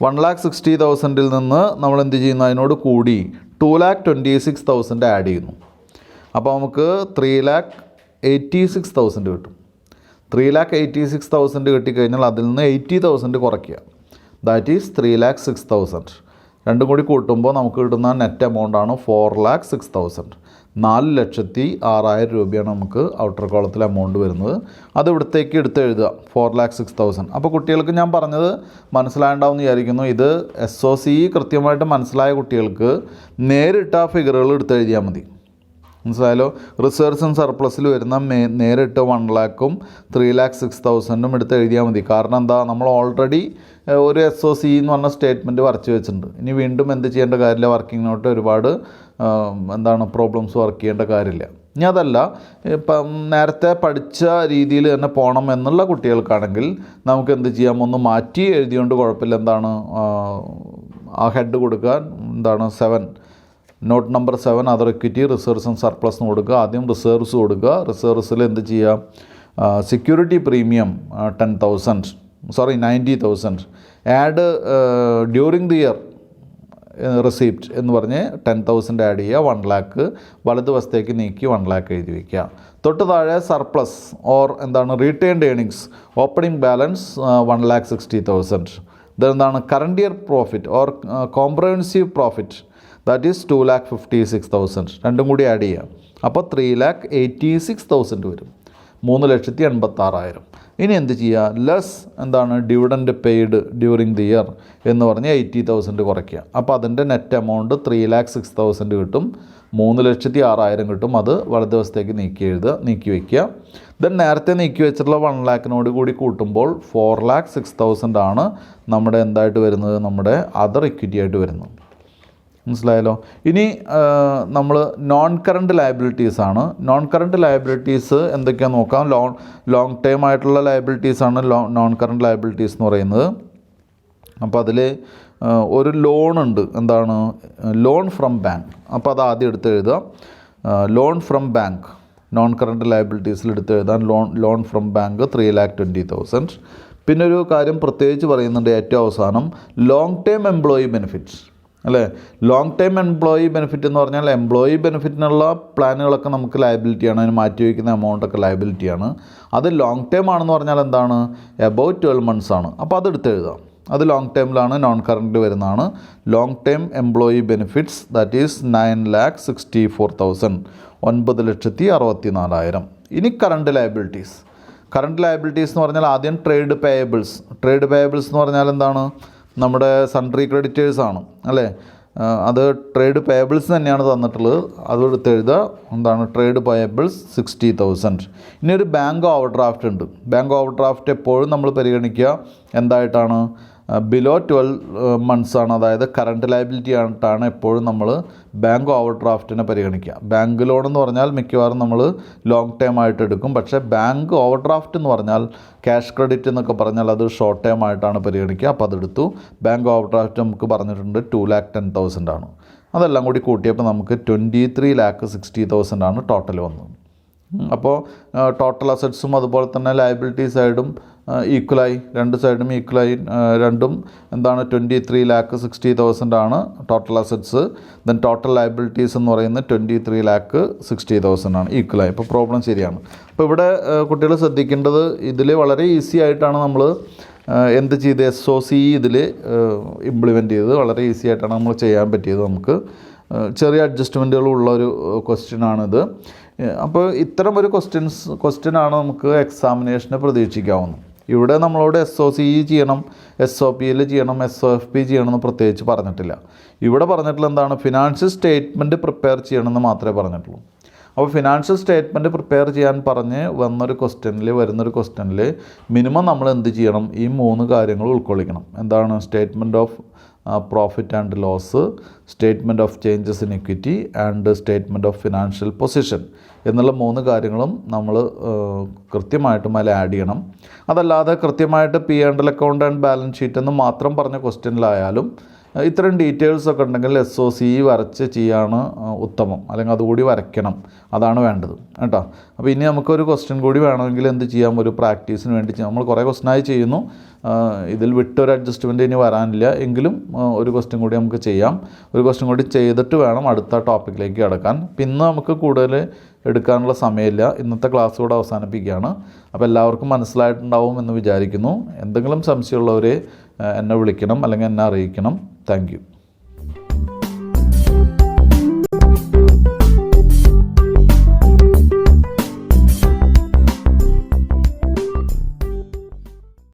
1,60,000 നിന്ന് നമ്മൾ എന്ത് ചെയ്യുന്നു? അതിനോട് കൂടി 2,26,000 ആഡ് ചെയ്യുന്നു. അപ്പോൾ നമുക്ക് 3,86,000 കിട്ടും. 3,86,000 കിട്ടിക്കഴിഞ്ഞാൽ അതിൽ നിന്ന് 80,000 കുറയ്ക്കുക. That is 3,06,000. രണ്ടും കൂടി കൂട്ടുമ്പോൾ നമുക്ക് കിട്ടുന്ന നെറ്റ് എമൗണ്ടാണ് 4,06,000. 4,06,000 രൂപയാണ് നമുക്ക് ഔട്ടർ കോളത്തിൽ എമൗണ്ട് വരുന്നത്. അത് ഇവിടത്തേക്ക് എടുത്ത് എഴുതുക 4,06,000. അപ്പോൾ കുട്ടികൾക്ക് ഞാൻ പറഞ്ഞത് മനസ്സിലായിട്ടുണ്ടാവും വിചാരിക്കുന്നു. ഇത് SOCE കൃത്യമായിട്ട് മനസ്സിലായ കുട്ടികൾക്ക് നേരിട്ട് ആ ഫിഗറുകൾ എടുത്ത് എഴുതിയാൽ മതി. മനസ്സിലായാലോ? റിസർവ്സ് ആൻഡ് സർപ്ലസിൽ വരുന്ന നേരിട്ട് 1,00,000-ഉം 3,06,000-ഉം എടുത്ത് എഴുതിയാൽ മതി. കാരണം എന്താ, നമ്മൾ ഓൾറെഡി ഒരു SOCE എന്ന് പറഞ്ഞ സ്റ്റേറ്റ്മെൻറ്റ് വരച്ച് വെച്ചിട്ടുണ്ട്. ഇനി വീണ്ടും എന്ത് ചെയ്യേണ്ട കാര്യമില്ല, വർക്കിംഗ് നോട്ട് ഒരുപാട് പ്രോബ്ലംസ് വർക്ക് ചെയ്യേണ്ട കാര്യമില്ല. ഇനി അതല്ല, ഇപ്പം നേരത്തെ പഠിച്ച രീതിയിൽ തന്നെ പോകണം എന്നുള്ള കുട്ടികൾക്കാണെങ്കിൽ നമുക്ക് എന്ത് ചെയ്യാം, ഒന്ന് മാറ്റി എഴുതിയോണ്ട് കുഴപ്പമില്ല. എന്താണ് ആ ഹെഡ് കൊടുക്കാൻ, 7 not number 7 other equity reserves and surplus എന്ന് കൊടുക്കുക. ആദ്യം റിസർവ്സ് കൊടുക്കുക. റിസർവ്സിൽ എന്ത് ചെയ്യുക, security premium 90,000 add during the year receipt എന്ന് പറഞ്ഞ് 10,000 ആഡ് ചെയ്യുക. 1,00,000 വലതുവശത്തേക്ക് നീക്കി 1,00,000 എഴുതി വയ്ക്കുക. തൊട്ട് താഴെ surplus or retained earnings opening balance 1,60,000. ഇതെന്താണ്, current year profit or comprehensive profit that is 2,56,000. രണ്ടും കൂടി ആഡ് ചെയ്യുക. അപ്പോൾ 3,86,000 വരും. 3,86,000. ഇനി എന്ത് ചെയ്യുക, less dividend paid during the year എന്ന് പറഞ്ഞ് 80,000 കുറയ്ക്കുക. അപ്പോൾ അതിൻ്റെ നെറ്റ് എമൗണ്ട് 3,06,000 കിട്ടും. 3,06,000 കിട്ടും. അത് വലതുവശത്തേക്ക് നീക്കി വയ്ക്കുക. ദെൻ നേരത്തെ നീക്കി വെച്ചിട്ടുള്ള 1,00,000-നോട് കൂടി കൂട്ടുമ്പോൾ 4,06,000 ആണ് നമ്മുടെ എന്തായിട്ട് വരുന്നത്, നമ്മുടെ അതർ ഇക്വിറ്റി ആയിട്ട് വരുന്നത്. മനസ്സിലായല്ലോ? ഇനി നമ്മൾ നോൺ കറണ്ട് ലയബിലിറ്റീസ് ആണ്. നോൺ കറണ്ട് ലയബിലിറ്റീസ് എന്തൊക്കെയാണെന്ന് നോക്കാം. ലോങ് ടേം ആയിട്ടുള്ള ലയബിലിറ്റീസാണ് നോൺ കറണ്ട് ലയബിലിറ്റീസ് എന്ന് പറയുന്നത്. അപ്പോൾ അതിൽ ഒരു ലോൺ ഉണ്ട്, ലോൺ ഫ്രം ബാങ്ക്. അപ്പോൾ അത് ആദ്യം എടുത്ത് എഴുതുക. Loan from bank non current ലയബിലിറ്റീസിൽ എടുത്ത് എഴുതാൻ ലോൺ ഫ്രം ബാങ്ക് 3,20,000. പിന്നെ ഒരു കാര്യം പ്രത്യേകിച്ച് പറയുന്നുണ്ട് ഏറ്റവും അവസാനം, ലോങ് ടേം എംപ്ലോയി ബെനിഫിറ്റ്സ് അല്ലേ. ലോങ് ടൈം എംപ്ലോയി ബെനിഫിറ്റ് എന്ന് പറഞ്ഞാൽ എംപ്ലോയി ബെനിഫിറ്റിനുള്ള പ്ലാനുകളൊക്കെ നമുക്ക് ലയബിലിറ്റിയാണ്. അതിന് മാറ്റി വയ്ക്കുന്ന എമൗണ്ടൊക്കെ ലയബിലിറ്റിയാണ്. അത് ലോങ് ടൈം ആണെന്ന് പറഞ്ഞാൽ എന്താണ്, എബൌട്ട് 12 months ആണ്. അപ്പോൾ അതെടുത്ത് എഴുതാം. അത് ലോങ് ടൈമിലാണ്, നോൺ കറണ്ടിൽ വരുന്നതാണ്. Long time employee benefits that is 9,64,000, 9,64,000. ഇനി കറണ്ട് ലയബിലിറ്റീസ്. കറണ്ട് ലയബിലിറ്റീസ് എന്ന് പറഞ്ഞാൽ ആദ്യം ട്രേഡ് പേയബിൾസ് എന്ന് പറഞ്ഞാൽ എന്താണ്, നമ്മുടെ സൺട്രി ക്രെഡിറ്റേഴ്സ് ആണ് അല്ലേ. അത് ട്രേഡ് പേയബിൾസ് തന്നെയാണ് തന്നിട്ടുള്ളത്. അത് എടുത്ത് എഴുതുക. Trade payables 60,000. ഇനി ഒരു ബാങ്ക് ഓവർ ഡ്രാഫ്റ്റ് ഉണ്ട്. ബാങ്ക് ഓവർ ഡ്രാഫ്റ്റ് എപ്പോഴും നമ്മൾ പരിഗണിക്കുക എന്തായിട്ടാണ്, ബിലോ 12 months ആണ്. അതായത് കറണ്ട് ലയബിലിറ്റി ആയിട്ടാണ് എപ്പോഴും നമ്മൾ ബാങ്ക് ഓവർ ഡ്രാഫ്റ്റിനെ പരിഗണിക്കുക. ബാങ്ക് ലോൺ എന്ന് പറഞ്ഞാൽ മിക്കവാറും നമ്മൾ ലോങ് ടൈം ആയിട്ട് എടുക്കും. പക്ഷേ ബാങ്ക് ഓവർ ഡ്രാഫ്റ്റ് എന്ന് പറഞ്ഞാൽ ക്യാഷ് ക്രെഡിറ്റ് എന്നൊക്കെ പറഞ്ഞാൽ അത് ഷോർട്ട് ടൈം ആയിട്ടാണ് പരിഗണിക്കുക. അപ്പോൾ അതെടുത്തു. ബാങ്ക് ഓവർ ഡ്രാഫ്റ്റ് നമുക്ക് പറഞ്ഞിട്ടുണ്ട് 2,10,000 ആണ്. അതെല്ലാം കൂടി കൂട്ടിയപ്പോൾ നമുക്ക് 23,60,000 ആണ് ടോട്ടൽ വന്നത്. അപ്പോൾ ടോട്ടൽ അസറ്റ്സും അതുപോലെ തന്നെ ലയബിലിറ്റി സൈഡും ഈക്വലായി, രണ്ട് സൈഡും ഈക്വലായി, രണ്ടും 23,60,000 ആണ് total assets. Then total liabilities എന്ന് പറയുന്നത് 23,60,000 ആണ്, ഈക്വലായി. ഇപ്പോൾ പ്രോബ്ലം ശരിയാണ്. അപ്പോൾ ഇവിടെ കുട്ടികൾ ശ്രദ്ധിക്കേണ്ടത്, ഇതിൽ വളരെ ഈസി ആയിട്ടാണ് നമ്മൾ എന്ത് ചെയ്ത് SOCE ഇതിൽ ഇംപ്ലിമെൻറ്റ് ചെയ്തത്. വളരെ ഈസി ആയിട്ടാണ് നമ്മൾ ചെയ്യാൻ പറ്റിയത്. നമുക്ക് ചെറിയ അഡ്ജസ്റ്റ്മെൻറ്റുകളുള്ളൊരു ക്വസ്റ്റ്യനാണിത്. അപ്പോൾ ഇത്തരമൊരു ക്വസ്റ്റ്യനാണ് നമുക്ക് എക്സാമിനേഷന് പ്രതീക്ഷിക്കാവുന്നത്. ഇവിടെ നമ്മളോട് SOCE ചെയ്യണം, SOPL ചെയ്യണം, SOFP ചെയ്യണമെന്ന് പ്രത്യേകിച്ച് പറഞ്ഞിട്ടില്ല. ഇവിടെ പറഞ്ഞിട്ടുള്ള എന്താണ്, ഫിനാൻഷ്യൽ സ്റ്റേറ്റ്മെൻറ്റ് പ്രിപ്പയർ ചെയ്യണമെന്ന് മാത്രമേ പറഞ്ഞിട്ടുള്ളൂ. അപ്പോൾ ഫിനാൻഷ്യൽ സ്റ്റേറ്റ്മെൻറ്റ് പ്രിപ്പയർ ചെയ്യാൻ പറഞ്ഞ് വരുന്നൊരു ക്വസ്റ്റ്യനിൽ മിനിമം നമ്മൾ എന്ത് ചെയ്യണം, ഈ 3 കാര്യങ്ങൾ ഉൾക്കൊള്ളിക്കണം. എന്താണ്, statement of profit and loss, statement of changes in equity and statement of financial position എന്നുള്ള 3 കാര്യങ്ങളും നമ്മൾ കൃത്യമായിട്ടും അതിൽ ആഡ് ചെയ്യണം. അതല്ലാതെ കൃത്യമായിട്ട് P&L account and balance sheet എന്ന് മാത്രം പറഞ്ഞ ക്വസ്റ്റ്യനിലായാലും ഇത്തരം ഡീറ്റെയിൽസൊക്കെ ഉണ്ടെങ്കിൽ SOC വരച്ച് ചെയ്യാണ് ഉത്തമം, അല്ലെങ്കിൽ അതുകൂടി വരയ്ക്കണം, അതാണ് വേണ്ടത് കേട്ടോ. അപ്പോൾ ഇനി നമുക്കൊരു ക്വസ്റ്റ്യൻ കൂടി വേണമെങ്കിൽ എന്ത് ചെയ്യാം, ഒരു പ്രാക്ടീസിന് വേണ്ടി ചെയ്യാം. നമ്മൾ കുറേ ക്വസ്റ്റ്യനായി ചെയ്യുന്നു, ഇതിൽ വിട്ടൊരു അഡ്ജസ്റ്റ്മെൻറ്റ് ഇനി വരാനില്ല, എങ്കിലും ഒരു ക്വസ്റ്റ്യൻ കൂടി നമുക്ക് ചെയ്യാം. ഒരു ക്വസ്റ്റ്യൻ കൂടി ചെയ്തിട്ട് വേണം അടുത്ത ടോപ്പിക്കിലേക്ക് കിടക്കാൻ. പിന്നെ നമുക്ക് കൂടുതൽ എടുക്കാനുള്ള സമയമില്ല, ഇന്നത്തെ ക്ലാസ് കൂടെ അവസാനിപ്പിക്കുകയാണ്. അപ്പോൾ എല്ലാവർക്കും മനസ്സിലായിട്ടുണ്ടാവും എന്ന് വിചാരിക്കുന്നു. എന്തെങ്കിലും സംശയമുള്ളവരെ എന്നെ വിളിക്കണം അല്ലെങ്കിൽ എന്നെ അറിയിക്കണം. Thank you.